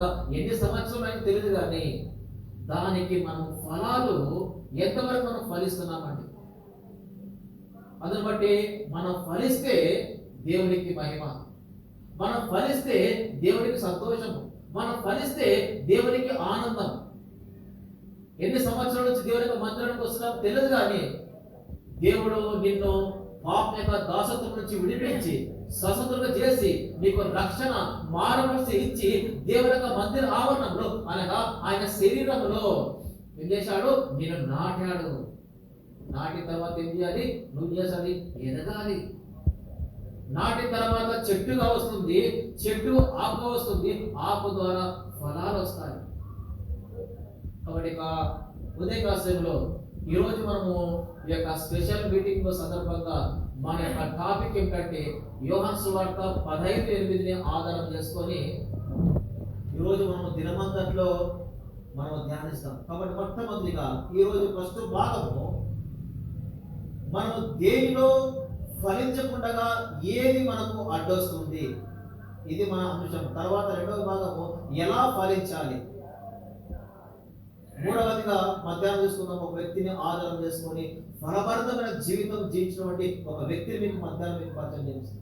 ఎన్ని సంవత్సరాలు అని తెలియదు కానీ దానికి మనం ఫలాలు ఎంతవరకు మనం ఫలిస్తున్నామండి. అందుని బట్టి మనం ఫలిస్తే దేవునికి మహిమ, మనం ఫలిస్తే దేవునికి సంతోషము, మనం ఫలిస్తే దేవునికి ఆనందం. ఎన్ని సంవత్సరాల నుంచి దేవుని యొక్క మందిరానికి వస్తున్నాం తెలియదు కానీ దేవుడు నిన్ను పాపం యొక్క దాసత్వం నుంచి విడిపించి స్వతంత్రంగా చేసి నీకు రక్షణ మారవలసి ఇచ్చి దేవుని యొక్క మందిర ఆవరణంలో అనగా ఆయన శరీరంలో ఏం చేశాడు? నేను నాటాడు. నాటిన తర్వాత ఏం చేయాలి? నువ్వు చేసాలి, ఎదగాలి. నాటిన తర్వాత చెట్టుగా వస్తుంది, చెట్టు ఆకు వస్తుంది, ఆకు ద్వారా ఫలాలు వస్తాయి. కాబట్టి ఉదయకాశంలో ఈరోజు మనము ఈ యొక్క స్పెషల్ మీటింగ్ సందర్భంగా మన యొక్క టాపిక్ ఏమిటంటే యోహాను సువార్త 15:8 ఆధారం చేసుకొని ఈరోజు మనము దినమంతట్లో మనం ధ్యానిస్తాం. కాబట్టి మొట్టమొదటిగా ఈరోజు ఫస్ట్ భాగము మనము దేనిలో ఫలించకుండా ఏది మనకు అడ్డొస్తుంది, ఇది మన అంశం. తర్వాత రెండవ భాగము ఎలా ఫలించాలి. మూడవదిగా మధ్యాహ్నం చూసుకుందాం, ఒక వ్యక్తిని ఆధారం చేసుకొని ఫలభరితమైన జీవితం జీవించినటువంటి ఒక వ్యక్తిని మీకు మధ్యాహ్నం మీకు పరిచయం చేస్తాం.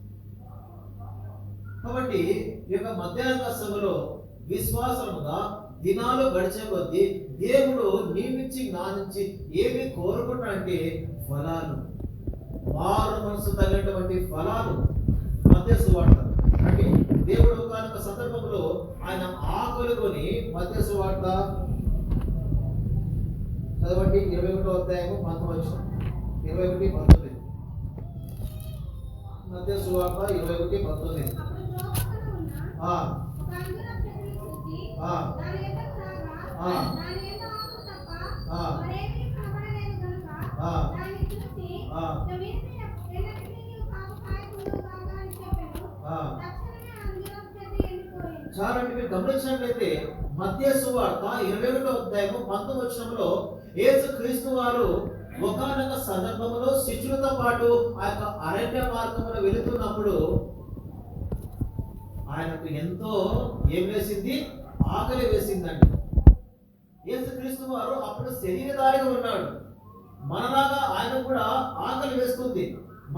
కాబట్టి ఈ యొక్క మధ్యాహ్న సభలో విశ్వాసముగా దినాలు గడిచే కొద్దీ దేవుడు నీ నుంచి నా నుంచి ఏమి కోరుకుంటాడంటే ఫలాలు, మారు మనసు తగినటువంటి ఫలాలు. మధ్య సువార్త అంటే దేవుడు ఒక సందర్భంలో ఆయన ఆకలికొని మధ్య సువార్త చదవండి 21వ అధ్యాయము 19 21:19 మధ్య సువార్త 21:19. చాలండి, మీరు గమనించినట్లయితే మధ్య సువార్త 21వ అధ్యాయము 19 యేసు క్రీస్తు వారు ఒకానొక సందర్భంలో శిష్యులతో పాటు ఆ యొక్క అరణ్య మార్గంలో వెళుతున్నప్పుడు ఆయనకు ఎంతో ఏం వేసింది? ఆకలి వేసిందండి. యేసు క్రీస్తు వారు అప్పుడు శరీరధారిగా ఉన్నాడు. మనలాగా ఆయన కూడా ఆకలి వేస్తుంది,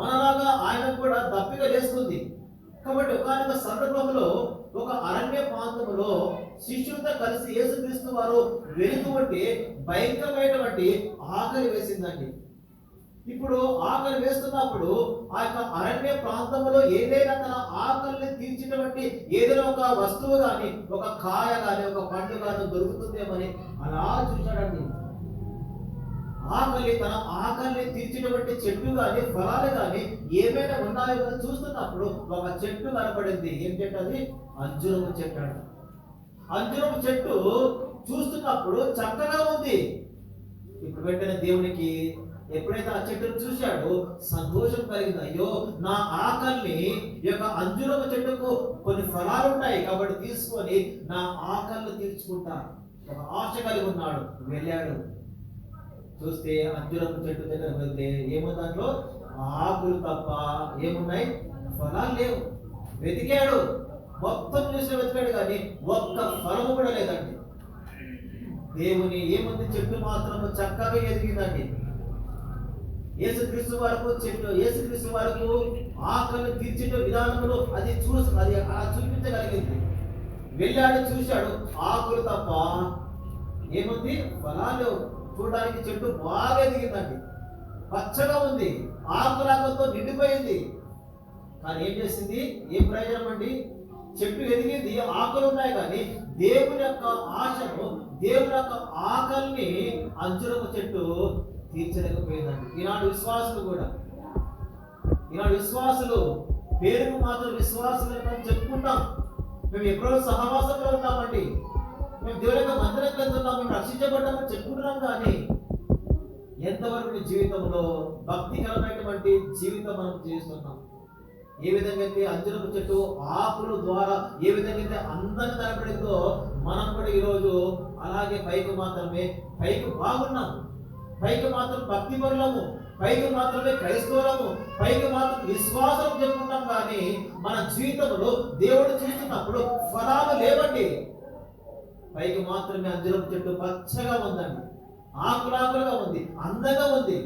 మనలాగా ఆయన కూడా దప్పిక వేస్తుంది. కాబట్టి ఒకానొక సందర్భంలో ఒక అరణ్య ప్రాంతంలో శిష్యులతో కలిసి యేసుక్రీస్తు వారు వెళుతూ ఉంటే భయంకరమైనటువంటి ఆకలి వేసిందండి. ఇప్పుడు ఆకలి వేస్తున్నప్పుడు ఆ యొక్క అరణ్య ప్రాంతంలో ఏదైనా తన ఆకలిని తీర్చినటువంటి ఏదైనా ఒక వస్తువు కానీ, ఒక కాయ కానీ, ఒక పండు కానీ దొరుకుతుందేమని అలా చూశాడండి. తన ఆకలిని తీర్చినటువంటి చెట్టు కానీ, ఫలాలు కానీ ఏమైనా ఉన్నాయో అని చూస్తున్నప్పుడు ఒక చెట్టు కనపడింది. ఏం చెట్టు అది? అంజూరపు చెట్టు అంట. అంజూరపు చెట్టు చూస్తున్నప్పుడు చక్కగా ఉంది. ఇప్పుడు వెంటనే దేవునికి ఎప్పుడైతే ఆ చెట్టును చూశాడో సంతోషం కలిగింది. అయ్యో, నా ఆకలిని ఈ యొక్క అంజూరపు చెట్టుకు కొన్ని ఫలాలు ఉంటాయి కాబట్టి తీసుకొని నా ఆకలిని తీర్చుకుంటా ఒక ఆశ కలిగి ఉన్నాడు. వెళ్ళాడు, చూస్తే అంజూరపు చెట్టు దగ్గర వెళ్తే ఏముంది? దాంట్లో ఆకులు తప్ప ఏమున్నాయి? ఫలాలు లేవు. వెతికాడు, మొత్తం చూసి వెతికాడు కానీ ఒక్క ఫలము కూడా లేదండి. దేవుని ఏముంది? చెట్టు మాత్రం చక్కగా ఎదిగిందండి. యేసుక్రీస్తు వరకు చెట్టు, యేసుక్రీస్తు వరకు ఆకలి తీర్చే విధానంలో అది అలా చూపించగలిగింది. వెళ్ళాడు, చూశాడు, ఆకులు తప్ప ఏముంది? ఫలాలు. చూడడానికి చెట్టు బాగా ఎదిగిందండి, పచ్చగా ఉంది, ఆకులాకలతో నిండిపోయింది. కానీ ఏం చేసింది? ఏం ప్రయోజనం అండి? చెట్టు ఎదిగింది, ఆకులు ఉన్నాయి, కానీ దేవుని యొక్క ఆశను, దేవుని యొక్క ఆకలిని అంజూరపు చెట్టు తీర్చలేకపోయిందండి. ఈనాడు విశ్వాసులు పేరుకు మాత్రం విశ్వాసులు చెప్పుకుంటాం. మేము ఎప్పుడో సహవాసంలో ఉన్నామండి, మేము దేవుని యొక్క మందిరంకి వెళ్తున్నాం, మేము రక్షించబడ్డామని చెప్పుకుంటున్నాం. కానీ ఎంతవరకు జీవితంలో భక్తికరమైనటువంటి జీవితం మనం జీవిస్తున్నాం? ఏ విధంగా అయితే అంజూరపు చెట్టు ఆకుల ద్వారా ఏ విధంగా అయితే అందంగా కనపడిందో మనం కూడా ఈరోజు అలాగే పైకి బాగున్నాం, పైకి మాత్రం భక్తి పరులము, పైకి మాత్రమే క్రైస్తవులము, పైకి మాత్రం విశ్వాసం చెప్పుకుంటాం. కానీ మన జీవితంలో దేవుడు చూస్తున్నప్పుడు ఫలాలు లేవండి. పైకి మాత్రమే అంజూరపు చెట్టు పచ్చగా ఉందండి, ఆకులాకులుగా ఉంది, అందంగా ఉంది.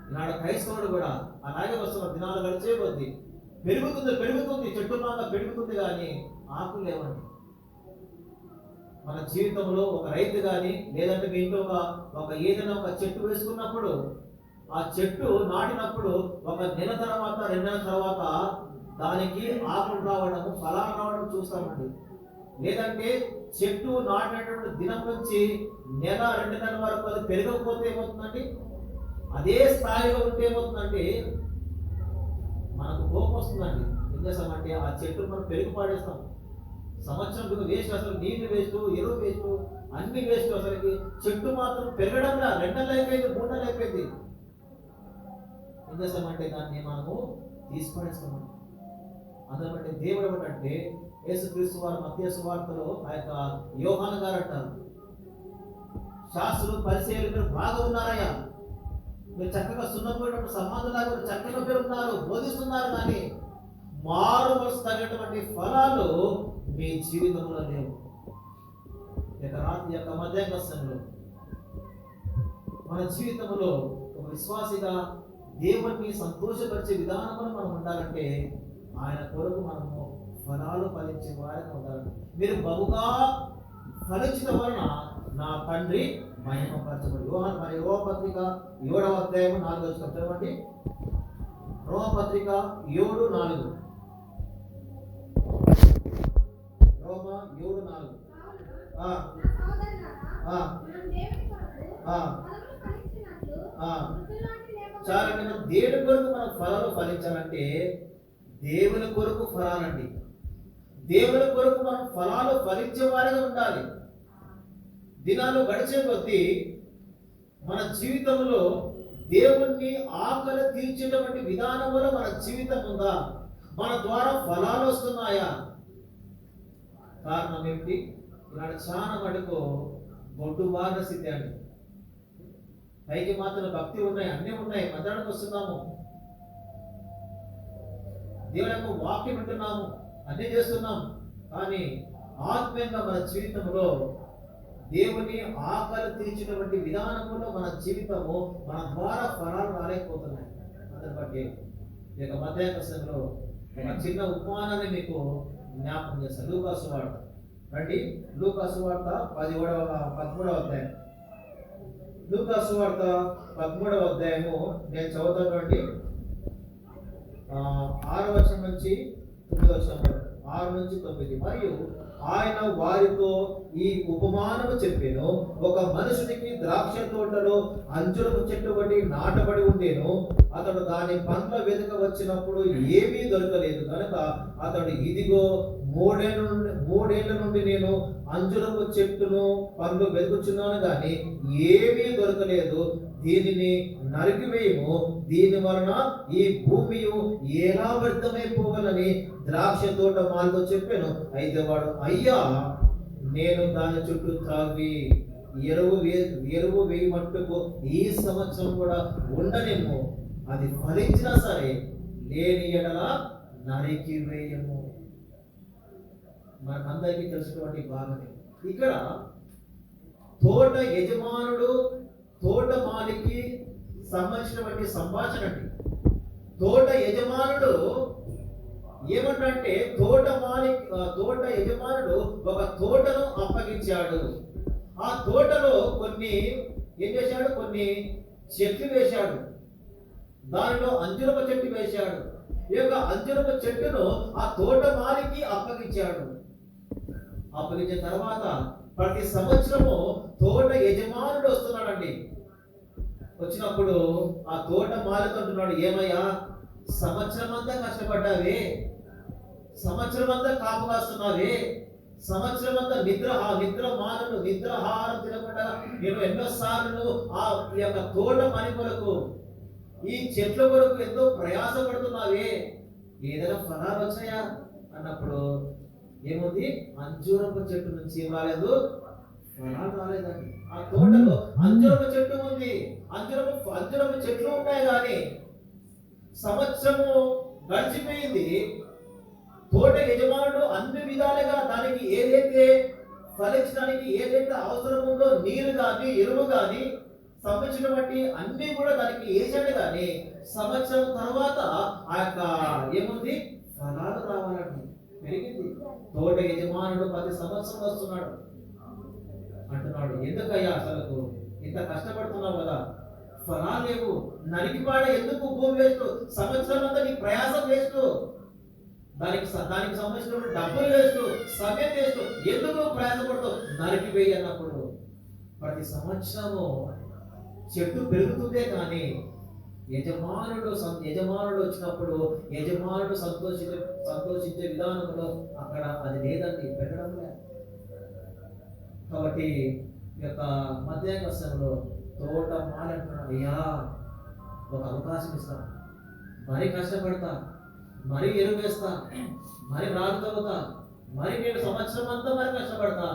ఈనాడు క్రైస్తవుడు కూడా అలాగే వస్తున్న దినాలు గడిచే కొద్ది పెరుగుతుంది చెట్టు బాగా పెరుగుతుంది, కానీ ఆకులు లేవండి. మన జీవితంలో ఒక రైతు కానీ లేదంటే మీ ఇంట్లో ఒక ఏదైనా ఒక చెట్టు వేసుకున్నప్పుడు, ఆ చెట్టు నాటినప్పుడు ఒక నెల తర్వాత 2 నెలల తర్వాత దానికి ఆకులు రావడము, ఫలాలు రావడం చూస్తామండి. లేదంటే చెట్టు నాటినటువంటి దినం నుంచి నెల 2 నెలల వరకు అది పెరగకపోతే ఏమవుతుందండి, అదే స్థాయిలో ఉంటే ఏమవుతుందంటే మనకు కోపం వస్తుందండి. ఏం చేస్తామంటే ఆ చెట్టు మనం పెరుగు పాడేస్తాం. సంవత్సరం వేస్ట్, అసలు నీళ్లు వేస్ట్, ఎరువు వేస్ట్, అన్ని వేస్ట్. అసలుకి చెట్టు మాత్రం పెరగడంలా 2 నెలలు అయిపోయింది, 3 నెలలు అయిపోయింది. ఏం చేస్తామంటే దాన్ని మనము తీసుకునేస్తాము. అందులో బట్టి దేవుడు ఏమంటే యేసుక్రీస్తు వారు మత్తయి సువార్తలో ఆ యొక్క యోహాను గారు అంటారు, శాస్త్రులు పరిచయాలు మీరు బాగా ఉన్నారయ్యా, మీరు చక్కగా సున్నపోయినప్పుడు సమాధులాగా చక్కగా మీరు ఉన్నారు, బోధిస్తున్నారు, కానీ మారు మనసు తగినటువంటి ఫలాలు మీ జీవితంలో లేవు. ఇక రాత్రి యొక్క మధ్యాహ్న సమయంలో మన జీవితంలో ఒక విశ్వాసిగా దేవుణ్ణి సంతోషపరిచే విధానంలో మనం ఉండాలంటే ఆయన కొరకు మనము ఫలాలు ఫలించే వారిగా ఉండాలి. మీరు బహుగా ఫలించడం వలన నా తండ్రి మహిమపరచబడి. మరి రోమపత్రిక 7వ అధ్యాయం 4వ వచనం చదవండి. రోమపత్రిక 7:4. రోమ 7:4. చాలా దేవుని కొరకు మనం ఫలాలు ఫలించాలంటే దేవుని కొరకు ఫలాలండి. దేవుని కొరకు మనం ఫలాలు ఫలించే వారిగా ఉండాలి. దినాలు గడిచే కొద్దీ మన జీవితంలో దేవుణ్ణి ఆకలి తీర్చేటువంటి విధానంలో మన జీవితం ఉందా? మన ద్వారా ఫలాలు వస్తున్నాయా? కారణం ఏమిటి? ఇలాంటి చాలా మటుకు బొడ్డు బాగా స్థితి అండి. పైకి మాత్రం భక్తి ఉన్నాయి, అన్నీ ఉన్నాయి, మధ్యాహ్నానికి వస్తున్నాము, దేవుని యొక్క వాక్యం వింటున్నాము, అన్నీ చేస్తున్నాం, కానీ ఆత్మీయంగా మన జీవితంలో దేవుని ఆకలి తీర్చినటువంటి విధానంలో మన జీవితము మన ద్వారా ఫలాలు రాలేకపోతున్నాయి. అందుని బట్టి ఈ యొక్క మధ్యాహ్న సమయంలో ఒక చిన్న ఉపమానాన్ని మీకు జ్ఞాపకం చేస్తాను. లూకా సువార్త రండి. లూకా సువార్త 13వ అధ్యాయం. లూకా సువార్త 13వ అధ్యాయము నేను చదువుతాను రండి. 6వ వచనం నుంచి 9వ వచనం, 6 నుంచి 9. మరియు ఆయన వారితో ఈ ఉపమానము చెప్పాను. ఒక మనుషునికి ద్రాక్ష తోటలో అంజూరపు చెట్టు ఒకటి నాటబడి ఉండేను. అతడు దాని పండ్ల వెనుక వచ్చినప్పుడు ఏమీ దొరకలేదు కనుక అతడు, ఇదిగో 3 ఏళ్ల నుండి నేను అంజూరపు చెట్టును పండ్లు వెతుకుచున్నాను, కానీ ఏమీ దొరకలేదు. దీనిని నరికివేయము, దీని వలన ఈ భూమి ఎలా వ్యర్థమైపోవాలని ద్రాక్ష తోట మాలతో చెప్పాను. అయితే వాడు, అయ్యా, నేను దాని చుట్టూ త్రావి ఎరువు వేయమట్టుకు ఈ సంవత్సరం కూడా ఉండనేమో, అది ఫలించినా సరే లేని ఎడల నరికి వేయము. మనకందరికీ తెలిసినటువంటి భాగమే. ఇక్కడ తోట యజమానుడు తోట మాలికి సంబంధించినటువంటి సంభాషణ అండి. తోట యజమానుడు ఏమంటే తోట యజమానుడు ఒక తోటను అప్పగించాడు. ఆ తోటలో ఏం చేశాడు? కొన్ని చెట్లు వేశాడు. దానిలో అంజూరపు చెట్టు వేశాడు. ఈ యొక్క అంజూరపు చెట్టును ఆ తోట మాలికి అప్పగించాడు. అప్పగించిన తర్వాత ప్రతి సంవత్సరము తోట యజమానుడు వస్తున్నాడండి. వచ్చినప్పుడు ఆ తోట మాలితో అంటున్నాడు, ఏమయ్యా, సంవత్సరం అంతా కష్టపడ్డావే, సంవత్సరం అంతా కాపు కాస్తున్నావే, సంవత్సరం అంతా నిద్రాహారం తినకుండా నేను ఎన్నోసార్లు ఆ యొక్క తోట పని కొరకు, ఈ చెట్ల కొరకు ఎంతో ప్రయాసపడుతున్నావే, ఏదైనా ఫలాలు వచ్చాయా అన్నప్పుడు ఏముంది? అంజూరపు చెట్టు నుంచి ఏం రాలేదు, ఫలాలు రాలేదండి. ఆ తోటలో అంజూరపు చెట్టు ఉంది, అంజూరపు చెట్లు ఉన్నాయి, కానీ సంవత్సరము గడిచిపోయింది. తోట యజమానుడు అన్ని విధాలుగా దానికి ఏదైతే ఫలించడానికి ఏదైతే అవసరం ఉందో నీరు కానీ ఎరువు కానీ సంవత్సరం బట్టి అన్ని కూడా దానికి వేసాడు కానీ సంవత్సరం తర్వాత ఆ యొక్క ఏముంది ఫలాలు రావాలండి, పెరిగింది. తోట యజమానుడు ప్రతి సంవత్సరం వస్తున్నాడు అంటున్నాడు, ఎందుకయ్యా అసలు ఇంత కష్టపడుతున్నావు కదా, ఫలాలు లేవు, నరికిపాడే ఎందుకు భూమి వేస్ట్, సంవత్సరం అంతా నీ ప్రయాసం వేస్ట్, దానికి సంబంధించిన డబ్బులు వేస్ట్, సమయం వేస్ట్, ఎందుకు ప్రయాసపడతావు, నరికివేయి అన్నప్పుడు ప్రతి సంవత్సరము చెట్టు పెరుగుతుందే కానీ యజమానుడు వచ్చినప్పుడు యజమానుడు సంతోషించే విధానంలో అక్కడ అది లేదండి, పెరగడం లేదు. కాబట్టి ఈ యొక్క మధ్యాహ్న సమయంలో తోట మాలంటున్నాడు, అయ్యా ఒక అవకాశం ఇస్తా, మరీ కష్టపడతా, మరీ ఎరువు వేస్తా, మరి రాళ్ళు తవ్వుతా, మరి నేను సంవత్సరం అంతా మరి కష్టపడతా.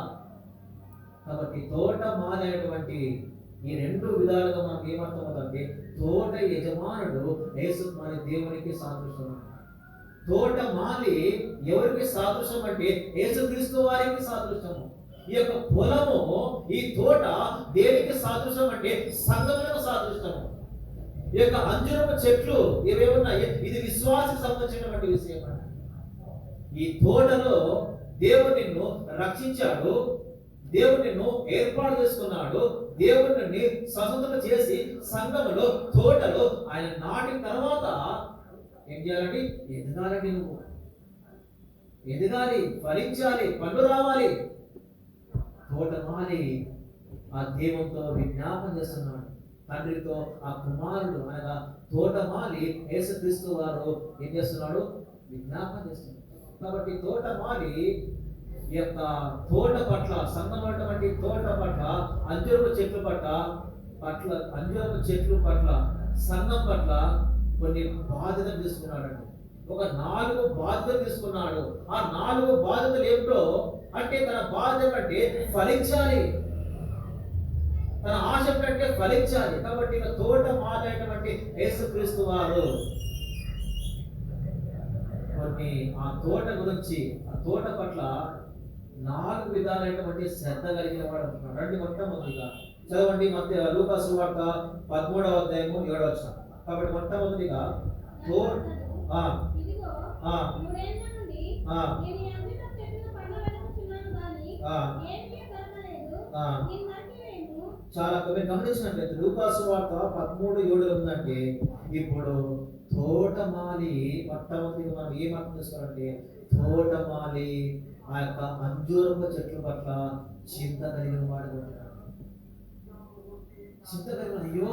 కాబట్టి తోట మాలేటువంటి ఈ రెండు విధాలుగా మనకు ఏమర్థమవుతుందంటే తోట యజమానుడు యేసు మన దేవునికి సాదృశ్యం. తోట మాలి ఎవరికి సాదృశ్యం అంటే యేసుక్రీస్తు వారికి సాదృశ్యము. ఈ యొక్క పొలము ఈ తోట దేనికి సాదృశ్యం అంటే సంఘములకు సాదృశ్యము. ఈ యొక్క అంజూరపు చెట్లు ఇవే ఉన్నాయి, ఇది విశ్వాసకు సంబంధించినటువంటి విషయం. ఈ తోటలో దేవుడు నిన్ను రక్షించాడు, దేవుడు నిన్ను ఏర్పాటు చేసుకున్నాడు, దేవుడు నిన్ను స్వతంత్రం చేసి సంఘములో తోటలో ఆయన నాటిన తర్వాత ఏం చేయాలండి, ఎదగాలండి, నువ్వు ఎదగాలి, ఫలించాలి, పండు రావాలి. తోటమాలి ఆ దేవునితో విజ్ఞాపన చేస్తున్నాడు, తండ్రితో ఆ కుమారుడు అనగా తోటమాలి యేసుక్రీస్తు వారు ఏం చేస్తున్నాడు, విజ్ఞాపన చేస్తున్నాడు. కాబట్టి తోటమాలి ఈ యొక్క తోట పట్ల, సంఘమైనటువంటి తోట పట్ల, అంజూరపు చెట్ల అంజూరపు చెట్లు పట్ల, సంఘం పట్ల కొన్ని బాధ్యతలు తీసుకున్నాడండి. ఒక 4 బాధ్యతలు తీసుకున్నాడు. ఆ 4 బాధ్యతలు ఏమిటో అంటే తన బాధ్యత అంటే ఫలించాలి, తన ఆశ కంటే ఫలించాలి. కాబట్టి ఇక తోట మారేటువంటి యేసుక్రీస్తు వారు కొన్ని ఆ తోట గురించి, ఆ తోట పట్ల 4 విధాలైనటువంటి శ్రద్ధ కలిగిన వాడు అంటున్నాడు. రండి మొట్టమొదటిగా చదవండి లూకా సువార్త 13వ అధ్యాయము 7వ వచనం. కాబట్టి మొట్టమొదటిగా చాలా మీరు గమనించినట్లయితే లూకా సువార్త 13:7 ఉందంటే ఇప్పుడు తోటమాలి మొట్టమొదటిగా మనం ఏం అర్థం చేసుకోవాలంటే తోటమాలి ఆ యొక్క అంజూరపు చెట్ల పట్ల చింత కలిగిన వాడు. చింత కలిగిన, అయ్యో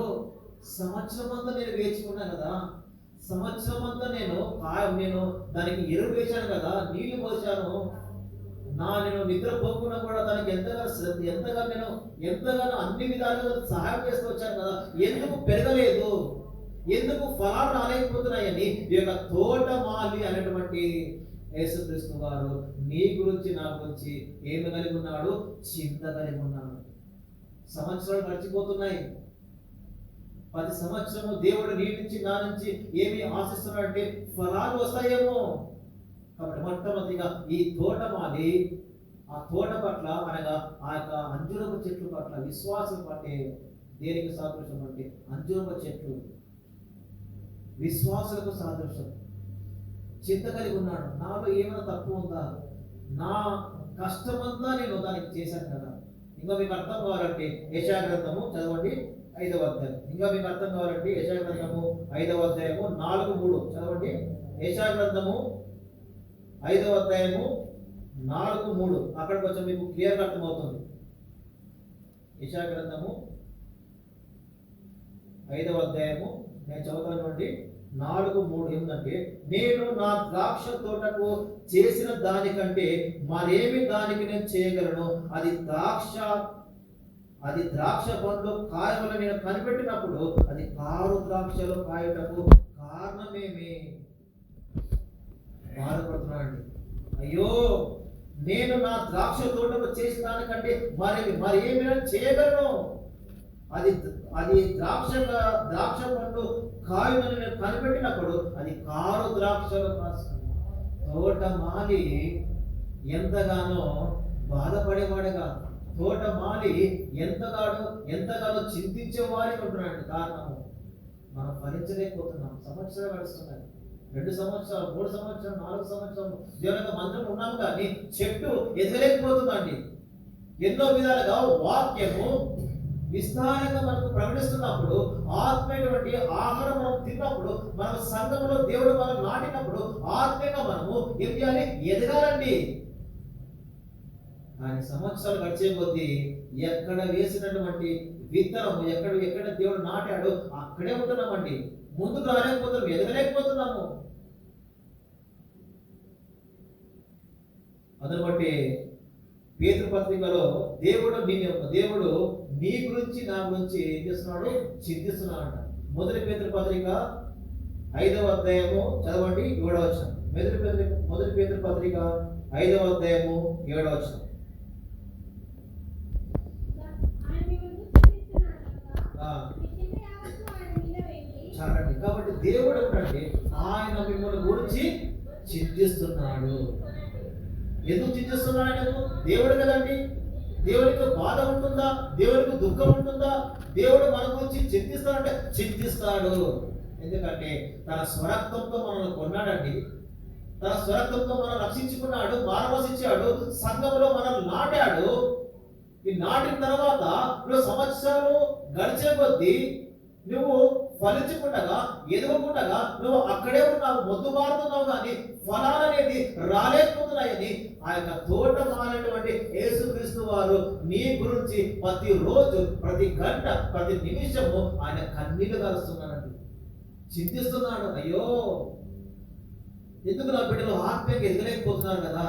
సంవత్సరం అంతా నేను వేచుకున్నా కదా, సంవత్సరం అంతా నేను దానికి ఎరువు వేశాను కదా, నీళ్లు పోసాను, నేను నిద్రపోకుండా కూడా దానికి ఎంతగానో అన్ని విధాలుగా సహాయం చేస్తూ వచ్చాను కదా, ఎందుకు పెరగలేదు, ఎందుకు ఫలాలు రాలేకపోతున్నాయని ఈ యొక్క తోటమాలి అనేటువంటి యేసుక్రీస్తు వారు నీ గురించి నా గురించి ఏమి కలిగి ఉన్నాడు, చింత కలిగి ఉన్నాడు. సంవత్సరాలు గడిచిపోతున్నాయి, ప్రతి సంవత్సరము దేవుడు నీ నుంచి నా నుంచి ఏమి ఆశిస్తున్నాడంటే ఫలాలు వస్తాయేమో. కాబట్టి మొట్టమొదటిగా ఈ తోటమాలి ఆ తోట పట్ల అనగా ఆ యొక్క అంజూరపు చెట్ల పట్ల విశ్వాసం పట్టే దేనికి సాదృశ్యం అంటే అంజూరపు చెట్లు విశ్వాసులకు సాదృశ్యం. చింత కలిగి ఉన్నాడు, నాలో ఏమైనా తప్పు ఉందా, నా కష్టమంతా నేను దానికి చేశాను కదా. ఇంకా మీకు అర్థం కావాలంటే యెషయా గ్రంథము చదవండి 5వ అధ్యాయం. ఇంకా మీకు అర్థం కావాలంటే యెషయా గ్రంథము 5వ అధ్యాయము 4:3 చదవండి. యెషయా గ్రంథము 5వ అధ్యాయము 4:3 అక్కడ కొంచెం మీకు క్లియర్గా అర్థమవుతుంది. యెషయా గ్రంథము 5వ అధ్యాయము నేను చదువుతానండి 4:3 ఏంటంటే, నేను నా ద్రాక్ష తోటకు చేసిన దానికంటే మరేమి దానికి నేను చేయగలను, అది ద్రాక్ష పండ్లు కాయవల నేను కనిపెట్టినప్పుడు అది కారు ద్రాక్షలు కాయటకు కారణమేమి. బాధపడుతున్నానండి, అయ్యో నేను నా ద్రాక్ష తోటకు చేసిన దానికంటే మరేమి చేయగలను, అది ద్రాక్ష పండు కాయుని నేను కనిపెట్టినప్పుడు అది కారు ద్రాక్షలు కాస్తుంది. తోటమాలి ఎంతగానో బాధపడేవాడుగా, తోటమాలి ఎంతగానో చింతించేవాడిగా ఉంటున్నాడు. కారణము మనం ఫలించలేకపోతున్నాం. సంవత్సరాలు గడుస్తున్నాయి, 2 సంవత్సరాలు, 3 సంవత్సరాలు, 4 సంవత్సరాలు దేవుని యొక్క మందిరం ఉన్నాము, కానీ చెట్టు ఎదగలేకపోతుందండి. ఎన్నో విధాలుగా వాక్యము విస్తారంగా మనకు ప్రకటిస్తున్నప్పుడు, ఆత్మీయటువంటి ఆహారం మనం తిన్నప్పుడు, మన సంఘంలో దేవుడు మనం నాటినప్పుడు ఆత్మీయంగా మనము ఏం చేయాలి? ఎదగాలండి. కానీ సంవత్సరాలు గడిచే కొద్దీ ఎక్కడ వేసినటువంటి విత్తనము, ఎక్కడ దేవుడు నాటాడు అక్కడే ఉంటున్నామండి. ముందుకు రాలేకపోతున్నాం, ఎదగలేకపోతున్నాము. అందుని బట్టి పేతురు పత్రికలో దేవుడు నీ గురించి నా గురించి ఏం చేస్తున్నాడు? చింతిస్తున్నాడు అంట. మొదటి పేతురు పత్రిక 5వ అధ్యాయము చదవండి, 7వ వచనం. మొదటి పేతురు పత్రిక 5వ అధ్యాయము 7వ వచనం. చాలండి. కాబట్టి దేవుడు అంటే ఆయన మిమ్మల్ని గురించి చింతిస్తున్నాడు. ఎందుకు చింతిస్తున్నాడు? ఆయన దేవుడు కదండి. దేవుడికి బాధ ఉంటుందా? దేవుడికి దుఃఖం ఉంటుందా? దేవుడు మన గురించి చింతిస్తాడంటే చింతిస్తాడు. ఎందుకంటే తన స్వరక్తంతో మనల్ని కొన్నాడండి. తన స్వరక్తంతో మనం రక్షించుకున్నాడు, మానవసించాడు, సంఘంలో మనల్ని నాటాడు. ఈ నాటిన తర్వాత నువ్వు సంవత్సరాలు గడిచే కొద్దీ నువ్వు ఫలించకుండగా, ఎదగకుండగా నువ్వు అక్కడే ఉన్నావు, మొద్దుబారుతున్నావు, కానీ ఫలాలు అనేది రాలేకపోతున్నాయని ఆ యొక్క తోట మారినటువంటి యేసుక్రీస్తు వారు నీ గురించి ప్రతిరోజు, ప్రతి గంట, ప్రతి నిమిషము ఆయన కన్నీళ్లు కారుస్తున్నాడండి, చింతిస్తున్నాడు. అయ్యో, ఎందుకు నా బిడ్డలు ఆత్మీయంగా ఎదగలేకపోతున్నారు కదా,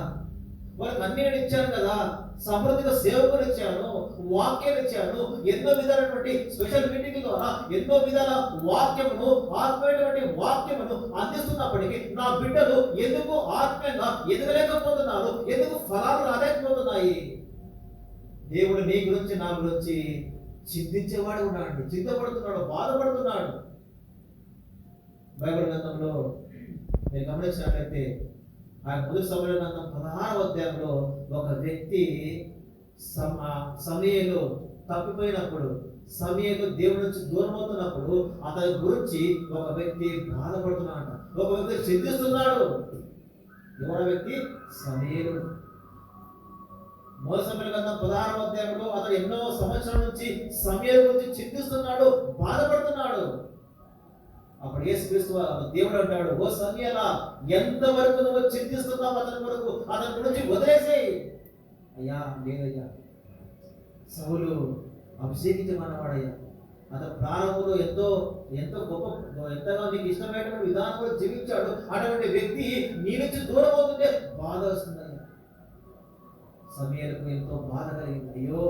వాళ్ళకి అన్ని ఇచ్చాను కదా, సమృద్ధిగా సేవకులు ఇచ్చాను, వాక్యాలు ఇచ్చాను, ఎన్నో విధాలైనటువంటి స్పెషల్ మీటింగ్ ద్వారా ఎన్నో విధాల వాక్యమును, ఆత్మీయటువంటి వాక్యమును అందిస్తున్నప్పటికీ నా బిడ్డలు ఎందుకు ఆత్మీయంగా ఎదగలేకపోతున్నారు? ఎందుకు ఫలాలు రాలేకపోతున్నాయి? దేవుడు నీ గురించి, నా గురించి చింతించేవాడు ఉన్నాడు, చింతపడుతున్నాడు, బాధపడుతున్నాడు. బైబిల్ గ్రంథంలో మీరు గమనించినట్లయితే ఆ మొదటి సమూయేలు గ్రంథం 16వ అధ్యాయంలో ఒక వ్యక్తి సమూయేలు తప్పిపోయినప్పుడు, సమూయేలు దేవుడి నుంచి దూరం అవుతున్నప్పుడు అతని గురించి ఒక వ్యక్తి బాధపడుతున్నాడు, ఒక వ్యక్తి చింతిస్తున్నాడు. ఎవరి వ్యక్తి? సమూయేలు. మొదటి సమూయేలు గ్రంథం 16వ అధ్యాయంలో అతను ఎన్నో సంవత్సరాల నుంచి సమూయేలు గురించి చింతిస్తున్నాడు, బాధపడుతున్నాడు. అప్పుడు యేసుక్రీస్తు దేవుడు అంటాడు, ఓ సమూయేలా, ఎంతవరకు నువ్వు చింతిస్తున్నావు అతని గురించి వదిలేసేయి. అయ్యా, లేదయ్యా, సౌలు అభిషేకించమన్నవాడయ్యా, అతను ప్రారంభంలో ఎంతో ఎంతగా నీకు ఇష్టమైన విధానంలో జీవించాడు. అటువంటి వ్యక్తి నీ నుంచి దూరం అవుతుంటే బాధ వస్తుందయ్యా. సమూయేలుకు ఎంతో బాధ కలిగింది. అయ్యో,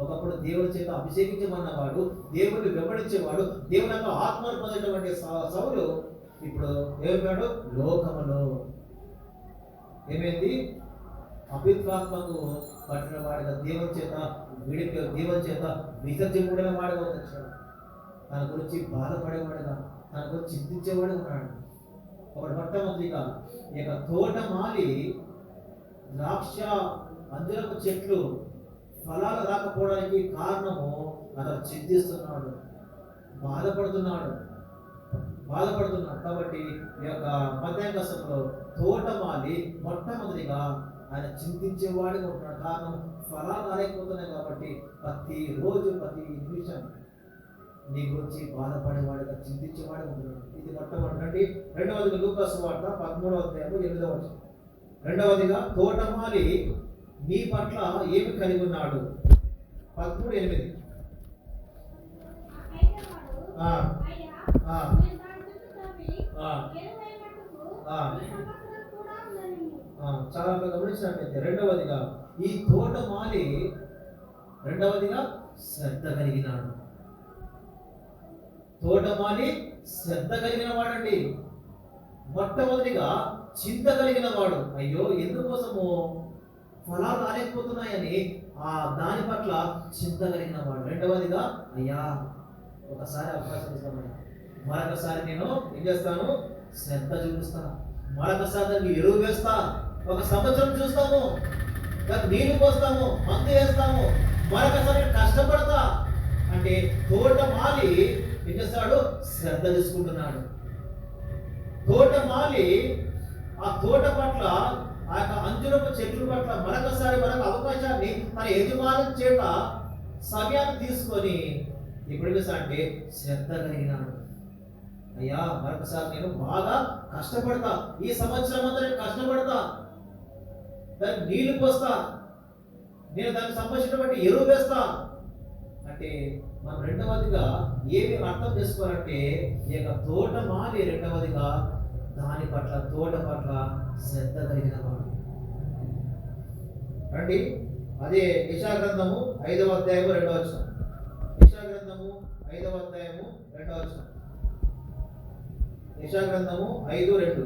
ఒకప్పుడు దేవుడి చేత అభిషేకించమన్నవాడు, దేవుడిని వెంబడించేవాడు, దేవుని యొక్క ఆత్మను పొందేటువంటి సౌలు ఇప్పుడు ఏమైనాడు? లోకములో ఏమైంది? అభిత్వాత్మకు పట్టిన వాడిగా, దేవుని చేత విసర్జింపబడిన వాడిగా వచ్చాడు. తన గురించి బాధపడేవాడుగా, తన గురించి చింతించేవాడు ఉన్నాడు. ఒకటి మొట్టమొదటిగా ఇక తోటమాలి ద్రాక్ష అంజూరపు చెట్లు ఫలాలు రాకపోవడానికి కారణము అతను చింతిస్తున్నాడు, బాధపడుతున్నాడు. కాబట్టి ఈ యొక్క మధ్యాహ్నంలో తోటమాలి మొట్టమొదటిగా ఆయన చింతించేవాడిగా ఉంటున్నాడు. కారణం ఫలాలు రాలేకపోతున్నాయి కాబట్టి ప్రతిరోజు, ప్రతి నిమిషం నీ గురించి బాధపడేవాడిగా, చింతించేవాడిగా ఉంటున్నాడు. ఇది మొట్టమొదటి. రెండవదిగా లూకా సువార్త 13వ అధ్యాయం 8వ వచనం. రెండవదిగా తోటమాలి నీ పట్ల ఏమి కలిగి ఉన్నాడు? 13:8. చాలా గమనించినట్లయితే రెండవదిగా ఈ తోటమాలి శ్రద్ధ కలిగినాడు. తోటమాలి శ్రద్ధ కలిగిన వాడండి. మొట్టమొదటిగా చింత కలిగిన వాడు. అయ్యో, ఎందుకోసము ఫలాలు రాలేకపోతున్నాయని దాని పట్ల చింత కలిగిన వాడు. రెండవదిగా, అయ్యా, ఒకసారి అవకాశం ఇస్తామయ్యా, మరొకసారి నేను ఏం చేస్తాను? శ్రద్ధ చూపిస్తాను, మరొకసారి దానికి ఎరువు వేస్తా, ఒక సంవత్సరం చూస్తాము, దానికి నీళ్లు పోస్తాము, మందు వేస్తాము, మరొకసారి కష్టపడతా అంటే తోటమాలి ఏం చేస్తాడు? శ్రద్ధ తీసుకుంటున్నాడు. తోటమాలి ఆ తోట పట్ల, ఆ యొక్క అంజురపు చెట్ల పట్ల మరొకసారి అవకాశాన్ని తన యజమాని చేత సమయాన్ని తీసుకొని ఇప్పుడు అంటే శ్రద్ధ కలిగినాడు. అయ్యా మరొకసారి నేను బాగా కష్టపడతా, ఈ సంవత్సరం అంతా నేను కష్టపడతా, దానికి నీళ్లు పోస్తా, నేను దానికి సంబంధించినటువంటి ఎరువు వేస్తా అంటే మనం రెండవదిగా ఏమి అర్థం చేసుకోవాలంటే ఈ యొక్క తోటమాలి రెండవదిగా దాని పట్ల, తోట పట్ల శ్రద్ధ కలిగిన వాడు. రండి, అదే యెషయా గ్రంథము 5వ అధ్యాయము 2వ వచనం. యెషయా గ్రంథము 5వ అధ్యాయము 2వ వచనం. యెషయా గ్రంథము 5:2.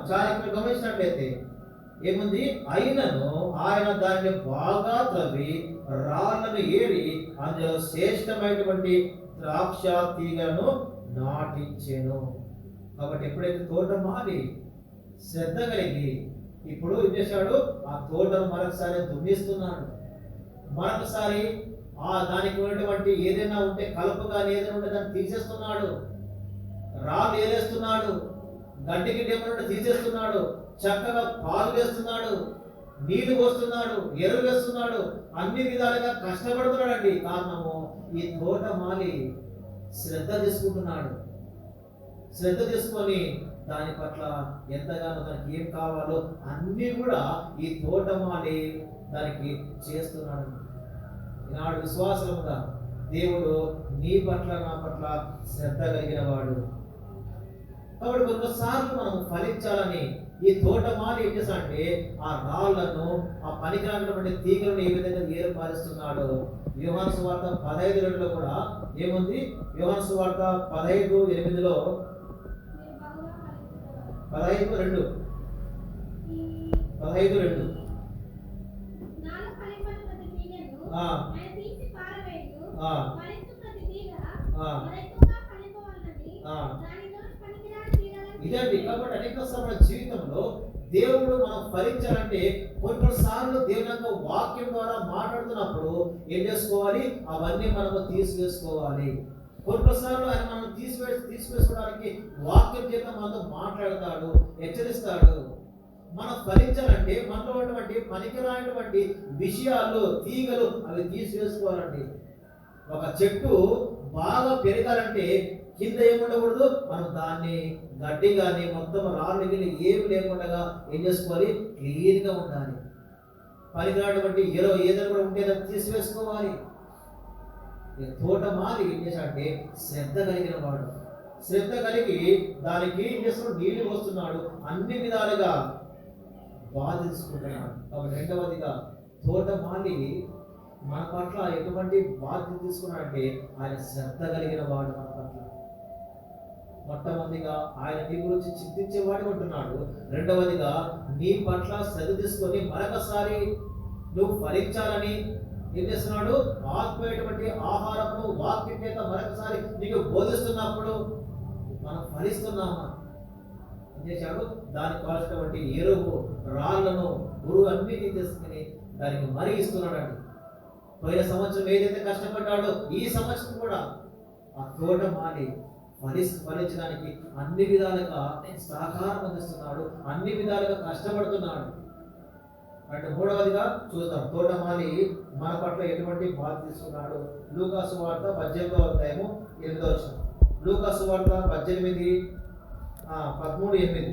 చాలా గమనించినట్లయితే ఏముంది? అయినను ఆయన దాన్ని బాగా త్రవ్వి రాళ్ళను ఏరి అందులో శ్రేష్టమైనటువంటి ద్రాక్ష తీగలను నాటించెను. కాబట్టి ఎప్పుడైతే తోటమాలి శ్రద్ధ కలిగి ఇప్పుడు ఏం చేశాడు? ఆ తోటను మరొకసారి దున్నిస్తున్నాడు, మరొకసారి దానికి ఉన్నటువంటి ఏదైనా ఉంటే కలుపు కానీ ఏదైనా ఉంటే దాన్ని తీసేస్తున్నాడు, రాళ్ళు ఏరేస్తున్నాడు, గడ్డి గిడ్డ ఏమన్నా తీసేస్తున్నాడు, చక్కగా పాలు వేస్తున్నాడు, నీళ్లు పోస్తున్నాడు, ఎరువు వేస్తున్నాడు, అన్ని విధాలుగా కష్టపడుతున్నాడండి. కారణము ఈ తోటమాలి శ్రద్ధ తీసుకుంటున్నాడు. శ్రద్ధ తీసుకొని దాని పట్ల ఎంతగానో దానికి ఏం కావాలో అన్ని కూడా ఈ తోటమాలి దానికి చేస్తున్నాడు. ఈనాడు విశ్వాసంగా దేవుడు నీ పట్ల, నా పట్ల శ్రద్ధ కలిగిన వాడు. కాబట్టి కొన్నిసార్లు మనం ఫలించాలని ఈ తోటమాలి ఏం చేస్తాడంటే ఆ రాళ్లను, ఆ పనికిరానటువంటి తీగలను ఏ విధంగా ఏర్పరుస్తున్నాడు. యోహాను సువార్త 15:2లో కూడా ఏముంది? యోహాను సువార్త 15:8లో 15:2 ఇదండి. కాబట్టి అనేక సార్లు జీవితంలో దేవుడు మనం ఫలించాలంటే కొన్నిసార్లు దేవుని యొక్క వాక్యం ద్వారా మాట్లాడుతున్నప్పుడు ఏం చేసుకోవాలి? అవన్నీ మనము తీసివేసుకోవాలి. కొన్నిసార్లు ఆయన మనం తీసివేసుకోవడానికి వాక్యం చేత మనతో మాట్లాడతాడు, హెచ్చరిస్తాడు. మనం ఫలించాలంటే మనలో ఉన్నటువంటి పనికిరానటువంటి విషయాలు, తీగలు అవి తీసివేసుకోవాలండి. ఒక చెట్టు బాగా పెరగాలంటే కింద ఏముండకూడదు? మనం దాన్ని గడ్డి కానీ మొత్తం రాళ్ళు గిల్లి ఏమి లేకుండా ఏం చేసుకోవాలి? క్లీన్గా ఉండాలి. పనికిరానటువంటి ఏదైనా కూడా ఉంటే దాన్ని తీసివేసుకోవాలి. తోటమాలి ఏం చేశాడంటే శ్రద్ధ కలిగిన వాడు. శ్రద్ధ కలిగి దానికి ఏం చేస్తున్నాడు? నీళ్లు పోస్తున్నాడు, అన్ని విధాలుగా బాధించుకుంటున్నాడు. కాబట్టి రెండవదిగా తోటమాలి మన పట్ల ఎటువంటి బాధ్యత తీసుకున్నాడంటే ఆయన శ్రద్ధ కలిగిన వాడు మన పట్ల. మొట్టమొదటిగా ఆయన నీ గురించి చింతించేవాడు ఉంటున్నాడు. రెండవదిగా నీ పట్ల శ్రద్ధ తీసుకొని మరొకసారి నువ్వు ఫలించాలని ఏం చేస్తున్నాడు? ఆత్మీయటువంటి ఆహారము వాక్యం చేత మరొకసారి నీకు బోధిస్తున్నప్పుడు మనం ఫలిస్తున్నామా? ఏం చేశాడు? దానికి కావాల్సినటువంటి ఎరువు, రాళ్లను, గురువు అన్ని తీసుకుని దానికి మరీ ఇస్తున్నాడండి. పోయిన సంవత్సరం ఏదైతే కష్టపడ్డాడో ఈ సంవత్సరం కూడా ఆ తోటమాలి ఫలించడానికి అన్ని విధాలుగా సహకారం అందిస్తున్నాడు, అన్ని విధాలుగా కష్టపడుతున్నాడు. అంటే మూడవదిగా చూద్దాం తోటమాలి మన పట్ల ఎటువంటి బాధ్యత తీసుకున్నాడు. లూకా సువార్త 18వ అధ్యాయము 8వ వచనం. లూకా సువార్త 13:8.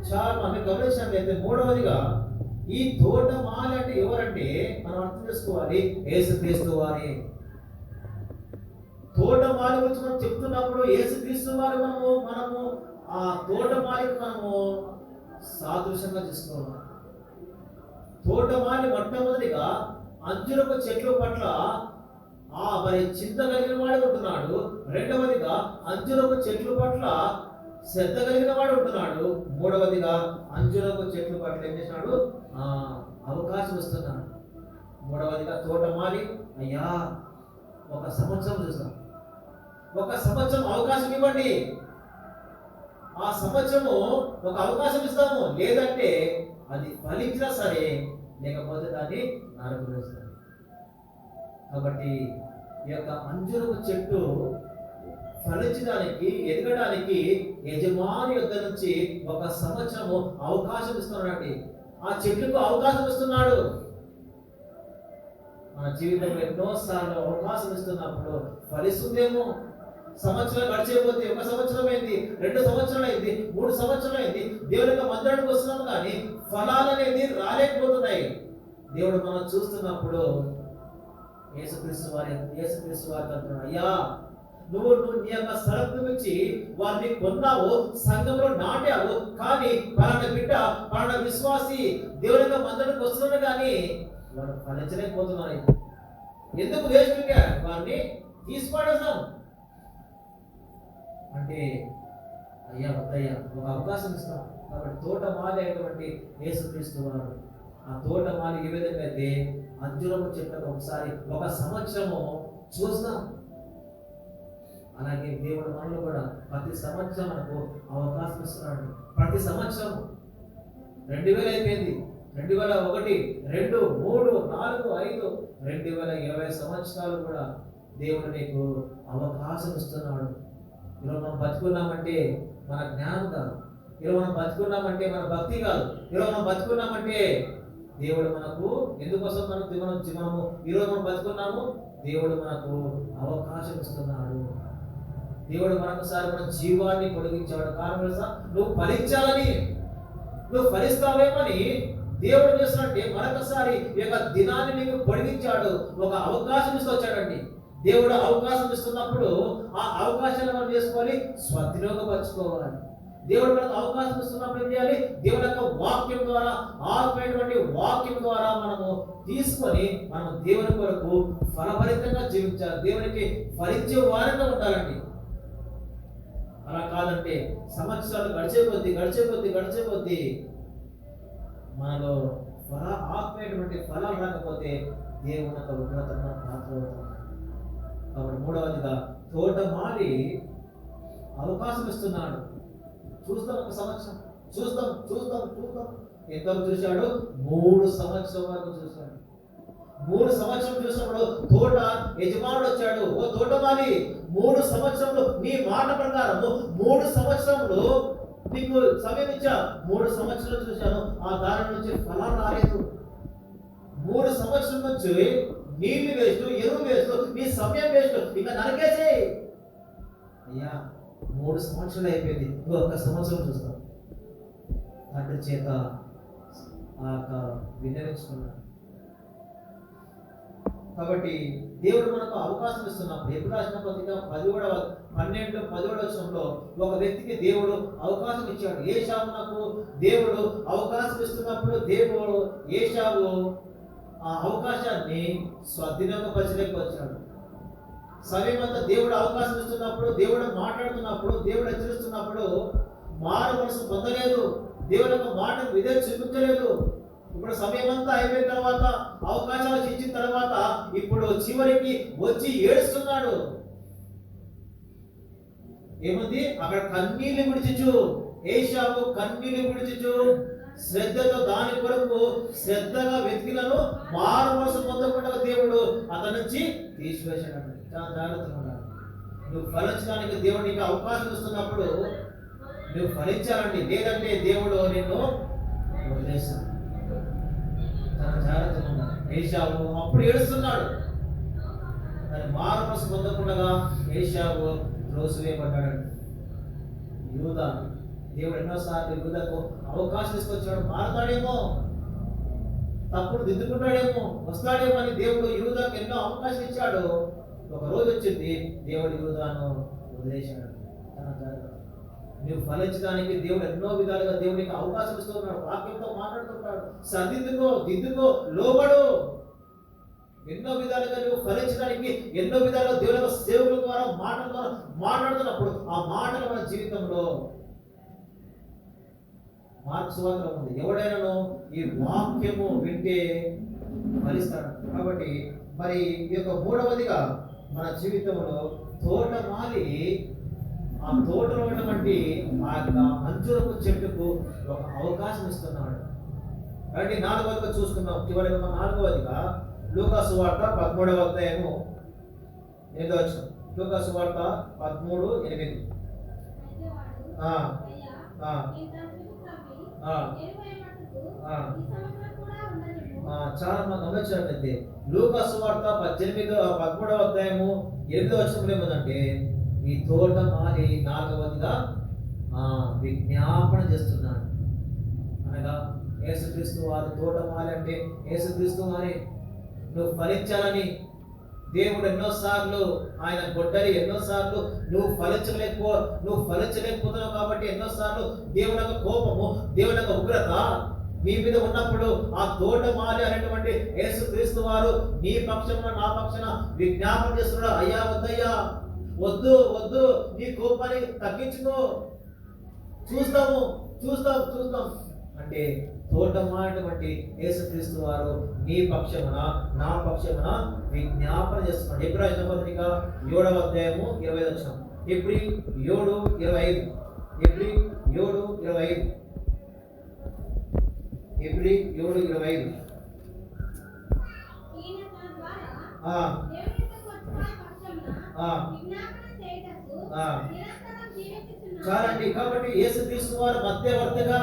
చాలా మనం గమనించినట్లయితే మూడవదిగా ఈ తోటమాలి అంటే ఎవరంటే మనం అర్థం చేసుకోవాలి, యేసుక్రీస్తు వారి. తోటమాలి గురించి మనం చెప్తున్నప్పుడు యేసుక్రీస్తు వారి మనము ఆ తోటమాలికి మనము సాదృశ్యంగా చేసుకోవాలి. తోటమాలి మొట్టమొదటిగా అంజూరపు చెట్ల పట్ల మరి చింత కలిగిన వాడు ఉంటున్నాడు. రెండవదిగా అంజురపు చెట్ల పట్ల శ్రద్ధ కలిగిన వాడు ఉంటున్నాడు. మూడవదిగా అంజురపు చెట్ల పట్ల ఏం చేసినాడు? అవకాశం ఇస్తున్నాడు. మూడవదిగా తోటమాలి, అయ్యా ఒక సంవత్సరం చూసాం, ఒక సంవత్సరం అవకాశం ఇవ్వండి, ఆ సంవత్సరము ఒక అవకాశం ఇస్తాము, లేదంటే అది ఫలించినా సరే, లేకపోతే దాన్ని నరకు వేస్తాం. కాబట్టి ఈ యొక్క అంజూరపు చెట్టు ఫలించడానికి, ఎదగడానికి యజమాని యొద్ద నుంచి ఒక సంవత్సరము అవకాశం ఇస్తున్నాడు. ఆ చెట్టుకు అవకాశం ఇస్తున్నాడు. మన జీవితంలో ఎన్నోసార్లు అవకాశం ఇస్తున్నప్పుడు ఫలిస్తుందేమో. సంవత్సరం గడిచేపోతే, ఒక సంవత్సరం అయింది, 2 సంవత్సరాలు అయింది, 3 సంవత్సరాలు అయింది, దేవుడి యొక్క మందిరానికి వస్తున్నాము కానీ ఫలాలు అనేది రాలేకపోతున్నాయి. దేవుడు మనం చూస్తున్నప్పుడు యేసుక్రీస్తు వారి అంటున్నాడు, అయ్యా నువ్వు నీ యొక్క సరుకు నుంచి వారిని కొన్నావు, సంఘంలో నాటావు, కానీ పలానా బిడ్డ, పలానా విశ్వాసి దేవుడి యొక్క మందిరానికి వస్తున్నాడు కానీ వారు ఫలించలేకపోతున్నారు. ఎందుకు వేస్ట్గా వారిని తీసుకోవడం అంటే, అయ్యా వద్దయ్యా ఒక అవకాశం ఇస్తాం. కాబట్టి తోటమాలి అయినటువంటి యేసుక్రీస్తు వారు, ఆ తోటమాలి ఏ విధంగా అయితే అంజూరపు చెట్లకు ఒకసారి ఒక సంవత్సరము చూస్తాం, అలాగే దేవుడు మనలో కూడా ప్రతి సంవత్సరం మనకు అవకాశం ఇస్తున్నాడు. ప్రతి సంవత్సరం 2000 అయిపోయింది, 2001, 2, 3, 4, 5, 2020 సంవత్సరాలు కూడా దేవుడు నీకు అవకాశం ఇస్తున్నాడు. ఈరోజు మనం బతుకున్నామంటే మన జ్ఞానం కాదు, ఈరోజు మనం బతుకున్నామంటే మన భక్తి కాదు, ఈరోజు మనం బతుకున్నామంటే దేవుడు మనకు ఎందుకోసం మనము ఈరోజు మనం బతుకున్నాము, దేవుడు మనకు అవకాశం ఇస్తున్నాడు. దేవుడు మరొకసారి మన జీవాన్ని పొడిగించాడు. కారణం తెలుసా? నువ్వు ఫలించాలని, నువ్వు ఫలిస్తావేమని దేవుడు చేస్తున్నట్టే మరొకసారి ఈ యొక్క దినాన్ని నీకు పొడిగించాడు, ఒక అవకాశం ఇస్తొచ్చాడండి. దేవుడు అవకాశం ఇస్తున్నప్పుడు ఆ అవకాశాన్ని మనం చేసుకోవాలి, స్వవినియోగపరచుకోవాలి. దేవుడు మనకు అవకాశం ఇస్తున్నప్పుడు ఏం చేయాలి? దేవుడి యొక్క వాక్యం ద్వారా, ఆత్మైనటువంటి వాక్యం ద్వారా మనము తీసుకొని మనం దేవుని కొరకు ఫలభరితంగా జీవించాలి, దేవునికి ఫలించే వారంగా ఉండాలండి. అలా కాదంటే సంవత్సరాలు గడిచే కొద్దీ మనలో ఆత్మైనటువంటి ఫలాలు రాకపోతే దేవుని యొక్క ఉగ్రతను పాత్రవుతాం. కాబట్టి మూడవదిగా తోటమాలి అవకాశం ఇస్తున్నాడు. చూస్తాం, ఒక సంవత్సరం చూస్తాం. ఎంతవరకు చూశాడు? 3 సంవత్సరం వరకు చూశాడు. 3 సంవత్సరం చూసినప్పుడు తోట యజమానుడు వచ్చాడు, ఓ తోటమాలి 3 సంవత్సరంలో నీ మాట ప్రకారము 3 సంవత్సరంలో నీకు సమయం ఇచ్చా, 3 సంవత్సరాలు చూశాను, ఆ దారి నుంచి ఫలాలు రాలేదు. 3 సంవత్సరం నుంచి నీళ్లు వేస్ట్, ఎరువు వేస్ట్, నీ సమయం వేస్ట్, ఇక నరకేసే. అయ్యా 3 సంవత్సరాలు అయిపోయింది, నువ్వు 1 సంవత్సరం చూస్తావు. తండ్రి చేత విన్నవించుకున్నాడు. కాబట్టి దేవుడు మనకు అవకాశం ఇస్తున్నప్పుడు, ఎప్పుడు రాసిన పత్రిక 12 వచనంలో ఒక వ్యక్తికి దేవుడు అవకాశం ఇచ్చాడు. ఏశావునకు దేవుడు అవకాశం ఇస్తున్నప్పుడు ఏశావు ఆ అవకాశాన్ని స్వవినియోగపరచలేకపోయాడు. సమయమంతా దేవుడు అవకాశం ఇస్తున్నప్పుడు, దేవుడు మాట్లాడుతున్నప్పుడు, దేవుడు హెచ్చరిస్తున్నప్పుడు మారు మనసు పొందలేదు, దేవుడు యొక్క మాటకు విధేయత చూపించలేదు. ఇప్పుడు సమయం అంతా అయిపోయిన తర్వాత, అవకాశాలు ఇచ్చిన తర్వాత ఇప్పుడు చివరికి వచ్చి ఏడుస్తున్నాడు. ఏముంది అక్కడ? కన్నీళ్లు విడిచిచు, ఏశావు కన్నీళ్లు విడిచిచు శ్రద్ధతో దాని కొరకు శ్రద్ధగా వెతికిలను మారు మనసు పొందకుండా దేవుడు అతని నుంచి తీసివేశాడు. చాలా జాగ్రత్తగా ఉండాలి. నువ్వు ఫలించడానికి దేవుడు నీకు అవకాశం ఇస్తున్నప్పుడు నువ్వు ఫలించాలండి, లేదంటే దేవుడు నిన్ను వదిలేస్తాడు. చాలా జాగ్రత్తగా ఉండాలి. ఏశావు అప్పుడు ఏడుస్తున్నాడు, కానీ మారు మనసు పొందకుండా ఏశావు త్రోసివేయబడ్డాడు. యూదా, దేవుడు ఎన్నోసార్లు యూదాకు అవకాశం తీసుకొచ్చాడు, మారతాడేమో, తప్పుడు దిద్దుకుంటాడేమో, వస్తాడేమో అని దేవుడు యూదాకు ఎన్నో అవకాశం ఇచ్చాడు. ఒక రోజు వచ్చింది, దేవుడు యూదాను వదిలేశాడు. నువ్వు ఫలించడానికి దేవుడు ఎన్నో విధాలుగా దేవుడికి అవకాశం ఇస్తున్నాడు, వాక్యంతో మాట్లాడుతుంటాడు. సర్దిద్దుకో, దిద్దుకో, లోబడు. ఎన్నో విధాలుగా నువ్వు ఫలించడానికి ఎన్నో విధాలుగా దేవుని యొక్క సేవకుల ద్వారా మాటల ద్వారా మాట్లాడుతున్నప్పుడు ఆ మాటలు మన జీవితంలో మార్పు సువార్త ఉంది. ఎవడైనాను ఈ వాక్యము వింటే ఫలిస్తాడు. కాబట్టి మరి ఈ యొక్క మూడవదిగా మన జీవితంలో తోటమాలి ఆ తోటలో ఉన్నటువంటి ఆ యొక్క అంజూరపు చెట్టుకు ఒక అవకాశం ఇస్తున్నాడు. కాబట్టి నాలుగవదిగా చూసుకుందాం. చివరిగా మన నాలుగవదిగా లూకా సువార్త 13వ అధ్యాయము 8వ వచనం. లూకా సువార్త 13:8. చాలా మనం గమనించినట్లయితే లూకా సువార్త 13వ అధ్యాయము 8వ వచనంలో ఏముందంటే ఈ తోటమాలి నాలుగవదిగా విజ్ఞాపన చేస్తున్నాడు. అనగా యేసుక్రీస్తు వారు తోటమాలి అంటే యేసుక్రీస్తు వారి నువ్వు ఫలించాలని దేవుడు ఎన్నోసార్లు ఆయన గొడ్డలి ఎన్నోసార్లు నువ్వు ఫలించలేకపోతున్నావు కాబట్టి ఎన్నోసార్లు దేవుని యొక్క కోపము దేవుని యొక్క ఉగ్రత నీ మీద ఉన్నప్పుడు ఆ తోటమాలి అనేటువంటి యేసుక్రీస్తు వారు నీ పక్షమున నా పక్షాన విజ్ఞాపన చేస్తున్నాడు. అయ్యా వద్దయ్యా, వద్దు వద్దు, నీ కోపాన్ని తగ్గించుకో, చూస్తాం అంటే తోటమాలినటువంటి యేసుక్రీస్తు వారు నీ పక్షమున నా పక్షమున విజ్ఞాపన చేస్తున్నాడు. హెబ్రీ పత్రిక 7వ అధ్యాయము 25వ వచనం. హెబ్రీ 7:25. హెబ్రీ 7:25. హెబ్రీ 7:25. చాలండి. కాబట్టి యేసుక్రీస్తు వారు మధ్యవర్తిగా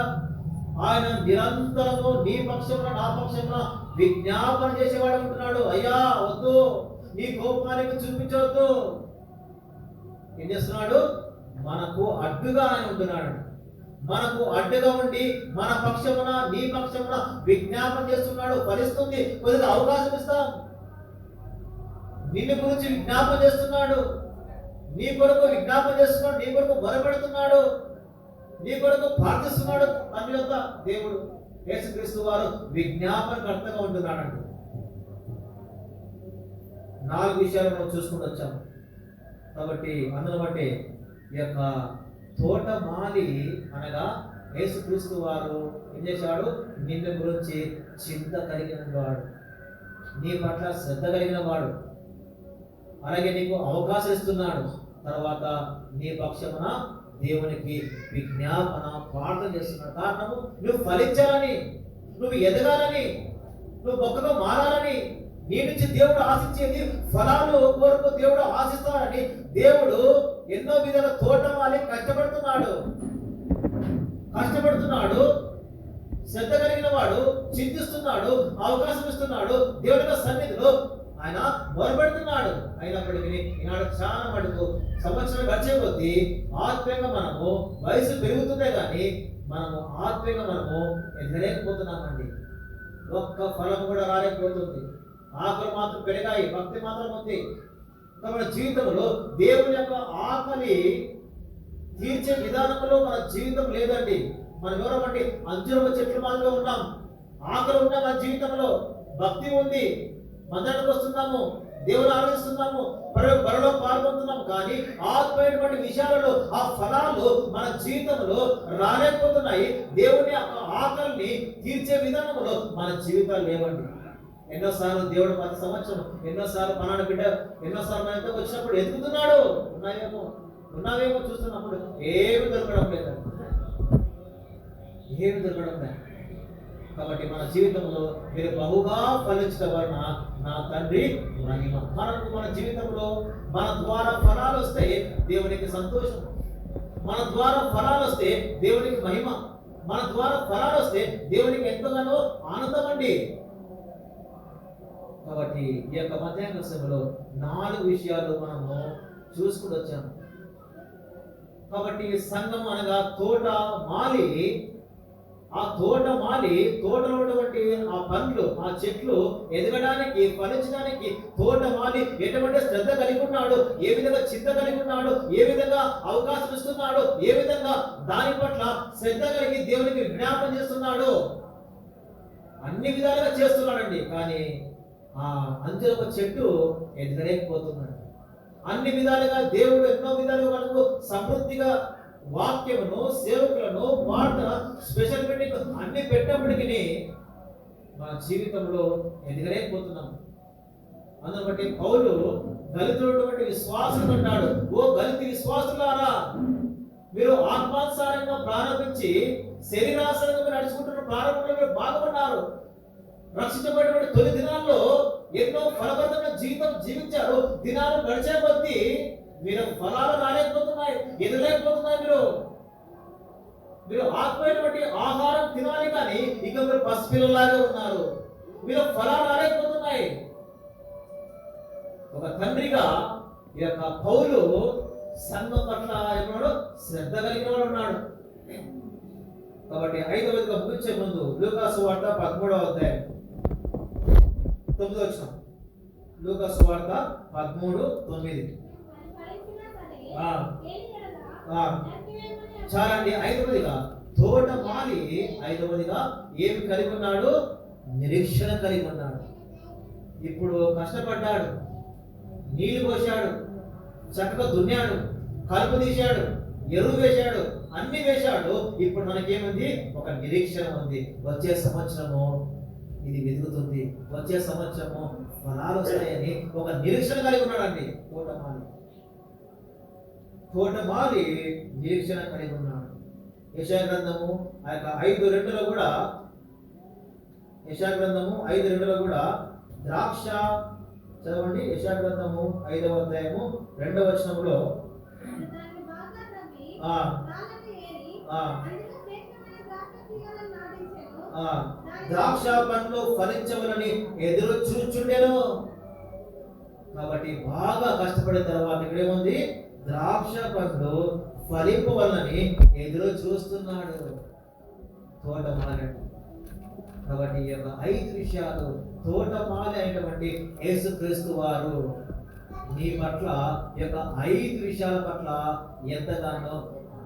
ఆయన నిరంతరము నీ పక్షమున నా పక్షమున విజ్ఞాపన చేసేవాడు ఉంటున్నాడు. అయ్యా వద్దు, నీ కోపానికి చూపించవద్దు. ఏం చేస్తున్నాడు? మనకు అడ్డుగా ఆయన ఉంటున్నాడు. మనకు అడ్డుగా ఉండి మన పక్షమున నీ పక్షమున విజ్ఞాపన చేస్తున్నాడు. ఫలిస్తుంది. కొద్దిగా అవకాశం ఇస్తాం. నిన్ను గురించి విజ్ఞాపన చేస్తున్నాడు. నీ కొరకు విజ్ఞాపన చేస్తున్నాడు. నీ కొరకు మొరపెడుతున్నాడు. నీ కొరకు ప్రార్థిస్తున్నాడు. తండ్రి యొక్క దేవుడు యేసుక్రీస్తు వారు విజ్ఞాపనకర్తగా ఉంటున్నాడండి. 4 విషయాలు మనం చూసుకుంటూ వచ్చాము. కాబట్టి అందులో బట్టి ఈ యొక్క తోటమాలి అనగా యేసుక్రీస్తు వారు ఏం చేశాడు? నిన్ను గురించి చింత కలిగిన వాడు, నీ పట్ల శ్రద్ధ కలిగిన వాడు, అలాగే నీకు అవకాశం ఇస్తున్నాడు. తర్వాత నీ పక్షమున దేవునికి విజ్ఞాపన ప్రార్థన చేస్తున్నాడు. కారణము నువ్వు ఫలించాలని, నువ్వు ఎదగాలని, నువ్వు గొప్పగా మారాలని, నీ నుంచి దేవుడు ఆశించేది ఫలాలు కోరుకు దేవుడు ఆశిస్తాడని దేవుడు ఎన్నో విధాల తోటమాలి కష్టపడుతున్నాడు. శ్రద్ధ కలిగిన వాడు చింతిస్తున్నాడు, అవకాశం ఇస్తున్నాడు. దేవుడి యొక్క సన్నిధిలో ఆయన మొరపెడుతున్నాడు. అయినప్పటికీ ఈనాడు చాలా మటుకు సంవత్సరం గడిచే కొద్దీ ఆత్మీయంగా మనము వయసు పెరుగుతుందే కానీ మనము ఆత్మీయంగా మనము ఎదగలేకపోతున్నామండి. ఒక్క ఫలం కూడా రాలేకపోతుంది. ఆకలి మాత్రం పెరిగాయి, భక్తి మాత్రం ఉంది. మన జీవితంలో దేవుని యొక్క ఆకలి తీర్చే విధానంలో మన జీవితం లేదండి. మనం ఎవరమంటే అంజూరపు చెట్ల మాదిరిగా ఉన్నాం. ఆకలి ఉన్న మన జీవితంలో భక్తి ఉంది, మందిరానికి వస్తున్నాము, దేవుని ఆరాధిస్తున్నాము, బలలో పాల్గొంటున్నాము. కానీ ఆత్మీయమైన విషయాలలో ఆ ఫలాలు మన జీవితంలో రాలేకపోతున్నాయి. దేవుని ఆకలిని తీర్చే విధానంలో మన జీవితాలు లేవండి. ఎన్నోసార్లు దేవుడు 10 సంవత్సరం, ఎన్నోసార్లు పనాడు బిడ్డ ఎన్నోసార్లు మన ఇంటికి వచ్చినప్పుడు ఎదుగుతున్నాడు. ఉన్నావేమో చూస్తున్నప్పుడు ఏమి దొరకడం లేదు. కాబట్టి మన జీవితంలో మీరు బహుగా ఫలించడం వలన నా తండ్రి మహిమ. మన జీవితంలో మన ద్వారా ఫలాలు వస్తే దేవునికి సంతోషం, మన ద్వారా ఫలాలు వస్తే దేవునికి మహిమ, మన ద్వారా ఫలాలు వస్తే దేవునికి ఎంతగానో ఆనందం అండి. కాబట్టి ఈ యొక్క మధ్యాహ్న సమయంలో 4 విషయాలు మనము చూసుకుని వచ్చాము. కాబట్టి సంఘం అనగా తోట మాలి, ఆ తోట మాలి తోటలో ఉన్నటువంటి ఆ పండ్లు, ఆ చెట్లు ఎదగడానికి, ఫలించడానికి తోట మాలి ఎటువంటి శ్రద్ధ కలిగి ఉన్నాడు, ఏ విధంగా చింత కలిగి ఉన్నాడు, ఏ విధంగా అవకాశం ఇస్తున్నాడు, ఏ విధంగా దాని పట్ల శ్రద్ధ కలిగి దేవునికి విజ్ఞాపన చేస్తున్నాడు. అన్ని విధాలుగా చేస్తున్నాడండి. కానీ ఆ అంచెల చెట్టు ఎదగలేకపోతున్నాడు. అన్ని విధాలుగా దేవుడు ఎన్నో విధాలుగా మనకు సమృద్ధిగా వాక్యమును, సేవకులను, మాట, స్పెషల్ మీటింగ్ అన్ని పెట్టినప్పటికీ మన జీవితంలో ఎదగలేకపోతున్నాం. అందును బట్టి పౌలు దళితులటువంటి విశ్వాసం అంటాడు, ఓ దళిత విశ్వాసులారా, మీరు ఆత్మానుసారంగా ప్రారంభించి శరీరాసరంగా మీరు నడుచుకుంటున్న ప్రారంభంలో మీరు బాగుపడ్డారు. రక్షించబడిన తొలి దినాల్లో ఎన్నో ఫలవంతమైన జీవితం జీవించారు. దినాలు గడిచే కొద్దీ మీరు ఫలాలు రాలేకపోతున్నాయి, ఎదురలేకపోతున్నాయి. మీరు ఆత్మైనటువంటి ఆహారం తినాలి, కానీ ఇక మీరు పసిపిల్లలాగా ఉన్నారు. మీరు ఫలాలు రాలేకపోతున్నాయి. ఒక తండ్రిగా ఈ యొక్క పౌలు సంఘం పట్ల ఏమన్నాడు, శ్రద్ధ కలిగిన వాడు ఉన్నాడు. కాబట్టి 5వదిగా ముగించే ముందు లూకా సువార్త 13వ అధ్యాయం 9వ వచనం. లూకా సువార్త 13:9. చాలండి. 5వదిగా తోటమాలి, 5వదిగా ఏమి కలిగి ఉన్నాడు, నిరీక్షణ కలిగి ఉన్నాడు. ఇప్పుడు కష్టపడ్డాడు, నీళ్లు పోశాడు, చక్కగా దున్నాడు, కలుపు తీశాడు, ఎరువు వేశాడు, అన్ని వేశాడు. ఇప్పుడు మనకేముంది, ఒక నిరీక్షణ ఉంది. వచ్చే సంవత్సరము ఇది వెతుకుతుంది, వచ్చే సంవత్సరము ఫలాలు వస్తాయని ఒక నిరీక్షణ కలిగి ఉన్నాడండి తోటమాలి నిరీక్షణ కలిగి ఉన్నాడు. యెషయా గ్రంథము ఆ యొక్క 5:2లో కూడా, యెషయా గ్రంథము 5:2లో కూడా ద్రాక్ష, చదవండి. యెషయా గ్రంథము 5వ అధ్యాయము 2వ వచనంలో ద్రాక్ష పండ్లు ఫలించవలని ఎదురు చూచుండెను. కాబట్టి బాగా కష్టపడిన తర్వాత ఇక్కడేముంది, ద్రాక్ష పండ్లు ఫలింపవలని ఎదురు చూస్తున్నాడు తోటమాలి. కాబట్టి ఈ యొక్క 5 విషయాలు తోటమాలి అయినటువంటి యేసుక్రీస్తు వారు నీ పట్ల ఈ యొక్క 5 విషయాల పట్ల ఎంతగానో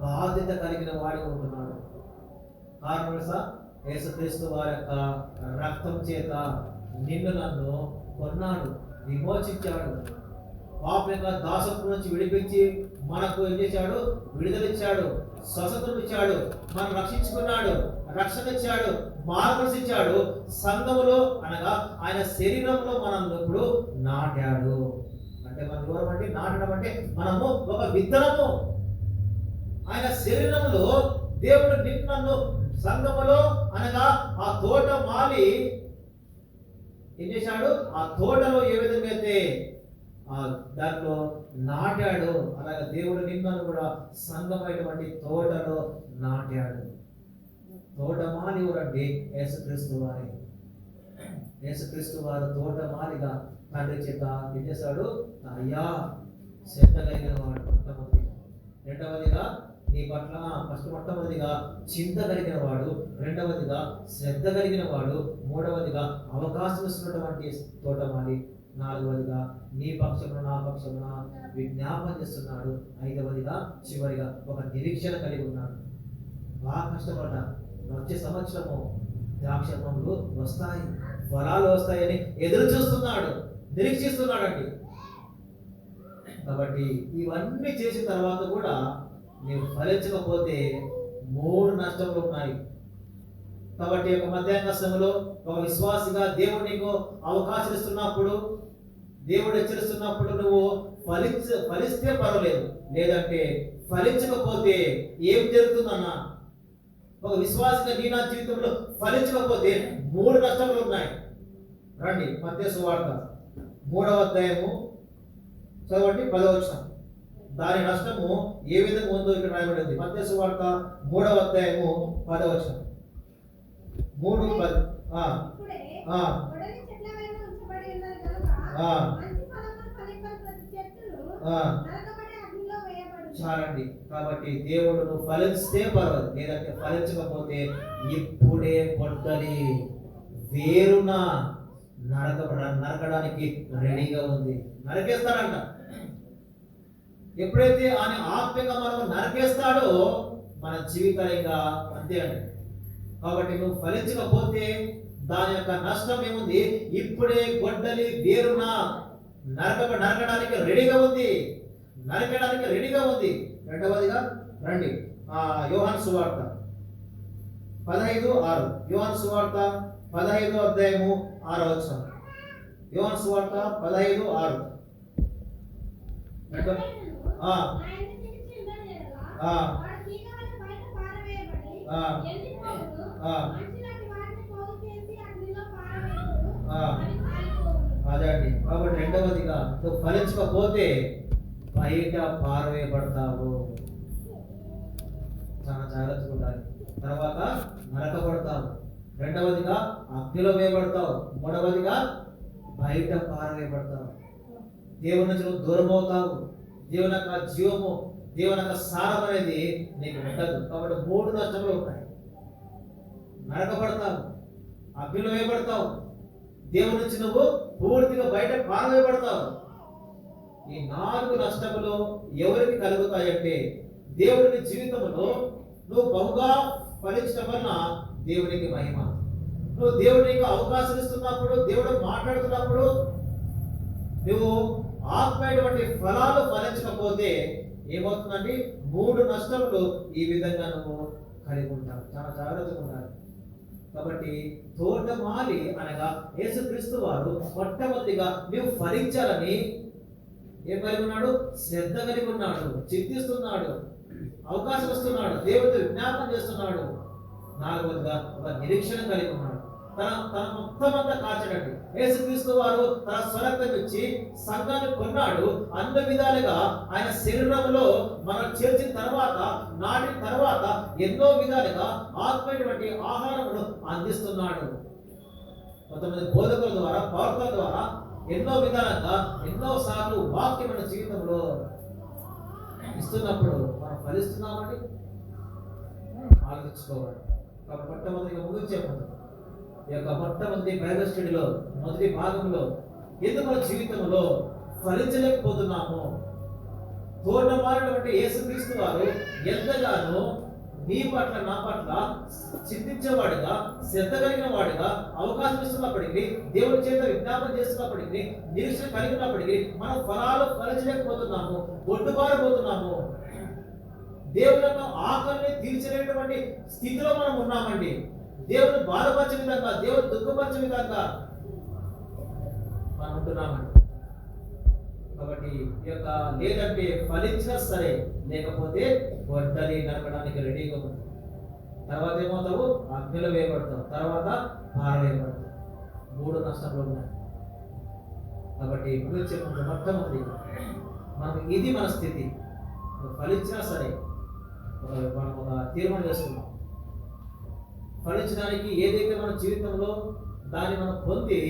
బాధ్యత కలిగిన వాడి ఉంటున్నాడు. కారణం యేసుక్రీస్తు వారి యొక్క రక్తం చేత నిన్ను నన్ను కొన్నాడు, విమోచించాడు. పాపం యొక్క దాసత్వం నుంచి విడిపించి మనకు ఏం చేశాడు, విడుదలిచ్చాడు, స్వతంత్రం ఇచ్చాడు, మనం రక్షించుకున్నాడు, రక్షణ ఇచ్చాడు, మార్గదర్శించాడు. సంఘములో అనగా ఆయన శరీరంలో మనం ఇప్పుడు నాటాడు. అంటే మన దూరం అంటే నాటడం అంటే మనము ఒక విత్తనము. ఆయన శరీరంలో దేవుడు నిన్ను సంఘములో అనగా ఆ తోట మాలి ఏం చేశాడు, ఆ తోటలో ఏ విధంగా అయితే దాంట్లో నాటాడు, అలాగే దేవుడు నిన్నను కూడా సంఘమైనటువంటి తోటలో నాటాడు. తోటమాలి ఎవరండి, యేసుక్రీస్తు వారి. యేసుక్రీస్తు వారు తోటమాలిగా తండ్రి చేత ఏం చేశాడు, అయ్యా శ్రద్ధ కలిగిన వాడు. మొట్టమొదటి. రెండవదిగా నీ పట్ల మొట్టమొదటిగా చింత కలిగిన వాడు, రెండవదిగా శ్రద్ధ కలిగిన వాడు, మూడవదిగా అవకాశం ఇస్తున్నటువంటి తోటమాలి, నాలుగవదిగా నీ పక్షమున నా పక్షమున విజ్ఞాపన చేస్తున్నాడు, ఐదవదిగా చివరిగా ఒక నిరీక్షణ కలిగి ఉన్నాడు. బాగా కష్టపడ్డా, వచ్చే సంవత్సరము ద్రాక్ష పండ్లు వస్తాయి, ఫలాలు వస్తాయని ఎదురు చూస్తున్నాడు, నిరీక్షిస్తున్నాడండి. కాబట్టి ఇవన్నీ చేసిన తర్వాత కూడా నీవు ఫలించకపోతే 3 నష్టములు ఉన్నాయి. కాబట్టి ఒక మధ్యాహ్న సమయంలో ఒక విశ్వాసిగా దేవుడు నీకు అవకాశం ఇస్తున్నప్పుడు, దేవుడు హెచ్చరిస్తున్నప్పుడు నువ్వు ఫలిస్తే పర్వాలేదు, లేదంటే ఫలించకపోతే ఏం జరుగుతుందన్నా, ఒక విశ్వాసిగా నీ నా జీవితంలో ఫలించకపోతే 3 నష్టములు ఉన్నాయి. రండి మత్తయి సువార్త 3వ అధ్యాయము చదవండి 10వ వచనం. దాని నష్టము ఏ విధంగా ఉందో ఇక్కడ రాయబడింది. మత్తయి సువార్త 3వ అధ్యాయము 10వ వచనం. 3:10. చాలండి. కాబట్టి దేవుడు నువ్వు ఫలిస్తే పర్వాలేదు, లేదంటే ఫలించకపోతే ఇప్పుడే పొట్టని వేరున నరకడానికి రెడీగా ఉంది. నరకేస్తాడంట. ఎప్పుడైతే ఆయన ఆత్మగా మనం నరకేస్తాడో మన జీవితంగా అంతే అండి. కాబట్టి నువ్వు ఫలించకపోతే దాని యొక్క నష్టం ఏముంది? ఇప్పుడే గొడ్డలి వేరున నరకడానికి రెడీగా ఉంది, నరకడానికి రెడీగా ఉంది. రెండవదిగా రండి, యోహాను సువార్త 15:6. యోహాను సువార్త 15వ అధ్యాయము 6వ వచనం. యోహాను సువార్త 15:6. అదండి. కాబట్టి రెండవదిగా నువ్వు ఫలించకపోతే బయట పారవేయబడతావు, చాలా జాగ్రత్తగా ఉండాలి. తర్వాత నరకబడతావు, రెండవదిగా అగ్నిలో వేయబడతావు, మూడవదిగా బయట పారవేయబడతావు. దేవుని నుంచి నువ్వు దూరం అవుతావు. దేవుని యొక్క జీవము, దేవుని యొక్క సారం అనేది నీకు ఉండదు. కాబట్టి 3 నష్టములు ఉంటాయి. నరకబడతావు, అగ్నిలో వేయబడతావు, దేవుని నుంచి నువ్వు పూర్తిగా బయట పారవేయబడతావు. ఈ 4 నష్టములు ఎవరికి కలుగుతాయంటే, దేవుని జీవితంలో నువ్వు బహుగా ఫలించడం వలన దేవునికి మహిమ. నువ్వు దేవునికి అవకాశం ఇస్తున్నప్పుడు, దేవుడు మాట్లాడుతున్నప్పుడు నువ్వు ఆత్మైనటువంటి ఫలాలు ఫలించకపోతే ఏమవుతుందండి? 3 నష్టములు ఈ విధంగా నువ్వు కలిగి ఉంటావు. చాలా జాగ్రత్తగా ఉండాలి. కాబట్టి తోటమాలి అనగా యేసుక్రీస్తు వారు మొట్టమొదటిగా నువ్వు ఫలించాలని ఏం కలిగి ఉన్నాడు? శ్రద్ధ కలిగి ఉన్నాడు, చింతిస్తున్నాడు, అవకాశం ఇస్తున్నాడు, దేవుడితో విజ్ఞాపనం చేస్తున్నాడు. 4వదిగా ఒక నిరీక్షణ కలిగి ఉన్నాడు. తన మొత్తం అంతా కాచడండి. యేసుక్రీస్తు వారు తన స్వరక్తం ఇచ్చి సంఘాన్ని కొన్నాడు. అన్ని విధాలుగా ఆయన శరీరంలో మనం చేర్చిన తర్వాత, నాటిన తర్వాత ఎన్నో విధాలుగా ఆత్మైనటువంటి ఆహారమును అందిస్తున్నాడు. కొంతమంది బోధకుల ద్వారా, ప్రవక్తల ద్వారా ఎన్నో విధాలుగా ఎన్నో సార్లు వాక్యం మన జీవితంలో ఇస్తున్నప్పుడు మనం ఫలిస్తున్నామండి, ఆలోచించుకోవాలి. కాబట్టి మొట్టమొదటిగా ముగించేపోతాం. ఈ యొక్క మొట్టమొదటి బైబిల్ స్టడీలో మొదటి భాగంలో ఎందుకు మన జీవితంలో ఫలించలేకపోతున్నాము? తోటమాలినటువంటి యేసుక్రీస్తు వారు ఎంతగానో నీ పట్ల, నా పట్ల చింతించేవాడిగా, శ్రద్ధ కలిగిన వాడిగా, అవకాశం ఇస్తున్నప్పటికీ, దేవుడి చేత విజ్ఞాపన చేస్తున్నప్పటికీ, నిరీక్షణ కలిగినప్పటికీ మనం ఫలాలు ఫలించలేకపోతున్నాము, ఒడ్డుబారిపోతున్నాము. దేవుళ్ళను ఆకలిని తీర్చలేటువంటి స్థితిలో మనం ఉన్నామండి. దేవుని బాధపరిచే విధంగా, దేవుని దుఃఖపరిచే విధంగా మనం ఉంటున్నామండి. కాబట్టి ఈ యొక్క లేదంటే ఫలించినా సరే, లేకపోతే గొడ్డలి నరకడానికి రెడీగా ఉంది. తర్వాత ఏమవుతావు? అగ్నిలో వేయబడతావు, తర్వాత పారవేయబడతావు. 3 నష్టంలో ఉన్నాయి. కాబట్టి గురించి మొట్టమొదటి మనం ఇది మన స్థితి. ఫలించినా సరే మనం ఒక తీర్మానం చేసుకున్నాం. ఫలించడానికి ఏదైతే మన జీవితంలో దాన్ని మనం పొంది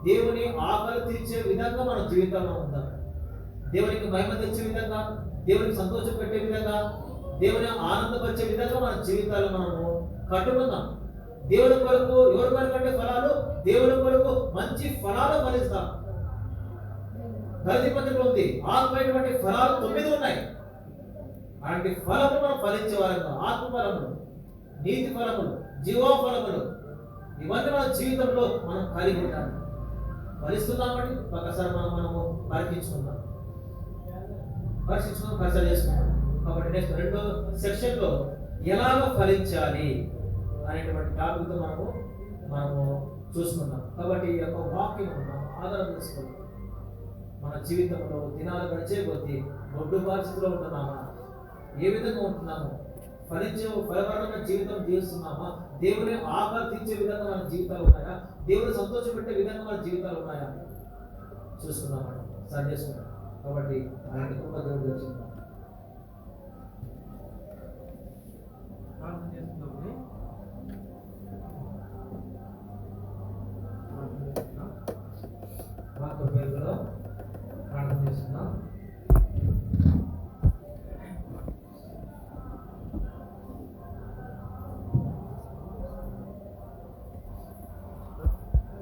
దేవుని ఆకలి తీర్చే విధంగా మన జీవితంలో ఉందాం. దేవునికి మహిమ తెచ్చే విధంగా, దేవునికి సంతోషం పెట్టే విధంగా, దేవుని ఆనందపరిచే విధంగా మన జీవితాలు మనము కట్టుకుందాం. దేవుని కొరకు, ఎవరి కొరకు అంటే ఫలాలు, దేవుని కొరకు మంచి ఫలాలు ఫలిస్తాం. గలతీ పత్రికలో ఉంది, ఆత్మైనటువంటి ఫలాలు 9 ఉన్నాయి. అలాంటి ఫలము మనం ఫలించే వారంగా, ఆత్మ ఫలములు, నీతి ఫలములు, జీవ ఫలములు, ఇవన్నీ మన జీవితంలో మనం కలిగి ఉంటాము. ఫలిస్తున్నామండి. ఒకసారి మనము పరీక్షించుకుందాం, పరిశీలన చేసుకుందాం. కాబట్టి నెక్స్ట్ 2వ సెక్షన్లో ఎలాగ ఫలించాలి అనేటువంటి టాపిక్తో మనము చూసుకుందాం. కాబట్టి ఈ యొక్క వాక్యం మనం ఆధారం చేసుకుందాం. మన జీవితంలో దినాలు గడిచే కొద్దీ ఒడ్డుబారి స్థితిలో ఉంటున్నామా? ఏ విధంగా ఉంటున్నాము? ఫలభరితమైన జీవితం జీవిస్తున్నామా? దేవుని ఆకలి తీర్చే విధంగా మన జీవితాలు ఉన్నాయా? దేవుని సంతోషం పెట్టే విధంగా మన జీవితాలు ఉన్నాయా? చూసుకున్నామండి, సరి చేసుకున్నాం. కాబట్టి ఆయన కృప దేవుడు తెచ్చుకుందాం. పేరులో ప్రార్థన చేస్తున్నాం.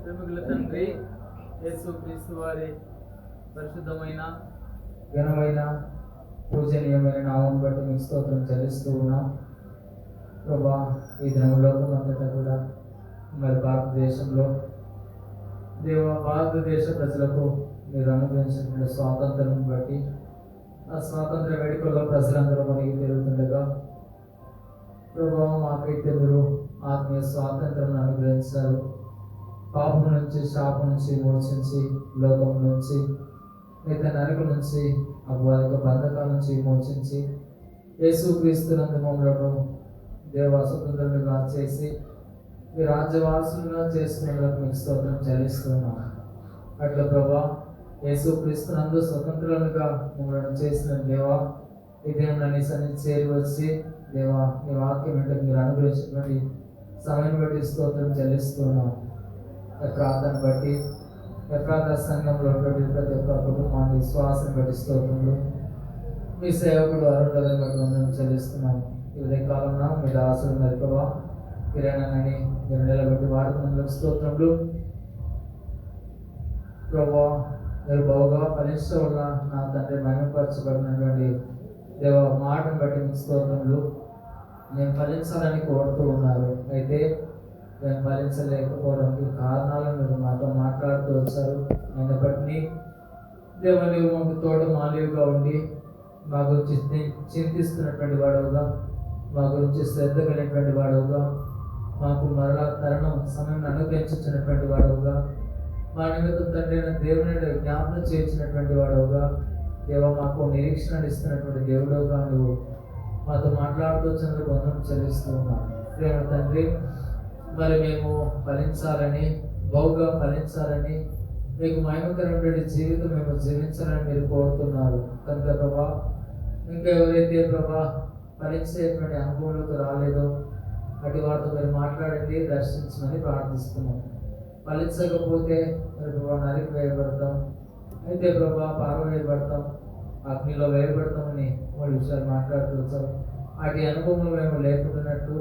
ప్రేమికుల తండ్రి యేసుక్రీస్తు వారి పరిశుద్ధమైన ఘనమైన పూజనీయమైన నామం బట్టి మీకు స్తోత్రం చెల్లిస్తూ ఉన్నాం. ప్రభా, ఈ దినం లోకం అంతటా కూడా మరి భారతదేశంలో భారతదేశ ప్రజలకు మీరు అనుగ్రహించినటువంటి స్వాతంత్రం బట్టి ఆ స్వాతంత్ర వేడుకల్లో ప్రజలందరూ మనకి తిరుగుతుండగా ప్రభావం మాకైతే మీరు ఆత్మీయ స్వాతంత్రం అనుగ్రహించారు. పాపం నుంచి, శాపం నుంచి మోచించి, లోకం నుంచి, మిగతా నరక నుంచి, అపవాదిక బంధకాల నుంచి మోచించి, యేసుక్రీస్తునందు మమ్మలను దేవ స్వతంత్రులుగా చేసి మీ రాజ్యవాసులుగా చేసుకున్నందుకు మీకు స్తోత్రం చెల్లిస్తున్నాం. అట్లా ప్రభా యేసుక్రీస్తునందు స్వతంత్రులుగా మమ్మల్ని చేసిన దేవా, ఈ దేవుని సన్నిధి చేరి వచ్చి దేవా మీ వాక్యం అంటే మీరు అనుగ్రహించినటువంటి సమయం బట్టి స్తోత్రం చెల్లిస్తున్నాం. ప్రార్థన బట్టి ఎఫ్రాతా సంఘంలో ఉన్నటువంటి ప్రతి ఒక్క కుటుంబాన్ని విశ్వాసం బట్టి స్తోత్రములు, మీ సేవకుడు అరుణులను బట్టి వందనం చెల్లిస్తున్నాం. ఈ ఉదయకాలంలో మీ దాసులు మరిపవా కిరణాన్ని మీరు నిలబెట్టి వాడుకున్నందుకు స్తోత్రములు. ప్రభా మీరు బహుగా ఫలించడం వల్ల నా తండ్రి మహిమపరచబడినటువంటి దేవ మాటను బట్టి మీకు స్తోత్రములు. నేను ఫలించాలని కోరుతూ ఉన్నారు, అయితే నేను ఫలించలేకపోవడానికి కారణాలను మీరు మాతో మాట్లాడుతూ వచ్చారు. నేను బట్టి దేవ నీవు మాకు తోడు మాలివుగా ఉండి మా గురించి చింతిస్తున్నటువంటి వాడవుగా, మా గురించి శ్రద్ధ కలిగినటువంటి వాడవుగా, మాకు మరలా తరుణం సమయం అనుగ్రహించినటువంటి వాడవుగా, మా నిమిత్తం తండ్రి దేవుని జ్ఞాపకం చేర్చినటువంటి వాడవుగా, దేవ మాకు నిరీక్షణ ఇస్తున్నటువంటి దేవుడుగా నువ్వు మాతో మాట్లాడుతూ వచ్చినందుకు వందనం చెల్లిస్తూ ఉన్నాను. ప్రేమ తండ్రి, మరి మేము ఫలించాలని, బహుగా ఫలించాలని, మీకు మహిమకరమైన జీవితం మేము జీవించాలని మీరు కోరుతున్నారు కనుక ప్రభా, ఇంకా ఎవరైతే ప్రభా ఫలించేటువంటి అనుభవంలోకి రాలేదో అటు వారితో మీరు మాట్లాడండి, దర్శించమని ప్రార్థిస్తున్నాం. ఫలించకపోతే మరి ప్రభా నరికి వేయబడతాం, అయితే ప్రభా పారవేయబడతాం, అగ్నిలో వేయబడతామని మూడు విషయాలు మాట్లాడుతూ వచ్చారు. వాటి అనుభవంలో మేము లేకుండానట్లు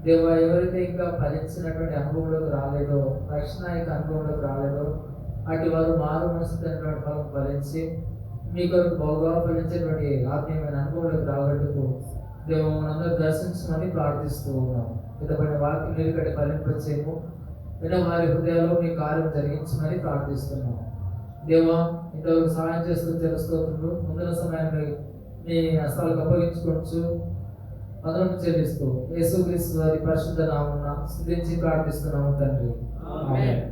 దేవా, ఎవరైతే ఇంకా ఫలించినటువంటి అనుభవంలోకి రాలేదో, రక్షణ యొక్క అనుభవంలోకి రాలేదో అటు వారు మారు మనసుతో ఫలం ఫలించి మీ కొరకు బహుగా ఫలించేటువంటి ఆత్మీయమైన అనుభవంలోకి రాగట్టుకు దేవ మనందరూ దర్శించమని ప్రార్థిస్తూ ఉన్నాం. ఇతపైన వాక్యం నిలకడ ఫలింపచేయము, విన వారి హృదయాల్లో మీ కార్యం జరిగించమని ప్రార్థిస్తున్నాం. దేవా, ఇంతవరకు సహాయం చేస్తూ తెలుస్తోండు ముందున సమయాన్ని మీ హస్తాలకు అప్పగించుకోవచ్చు వందనం చెల్లిస్తూ యేసుక్రీస్తు వారి పరిశుద్ధ నామమున స్తుతించి ప్రార్థిస్తున్నాము తండ్రి. ఆమేన్.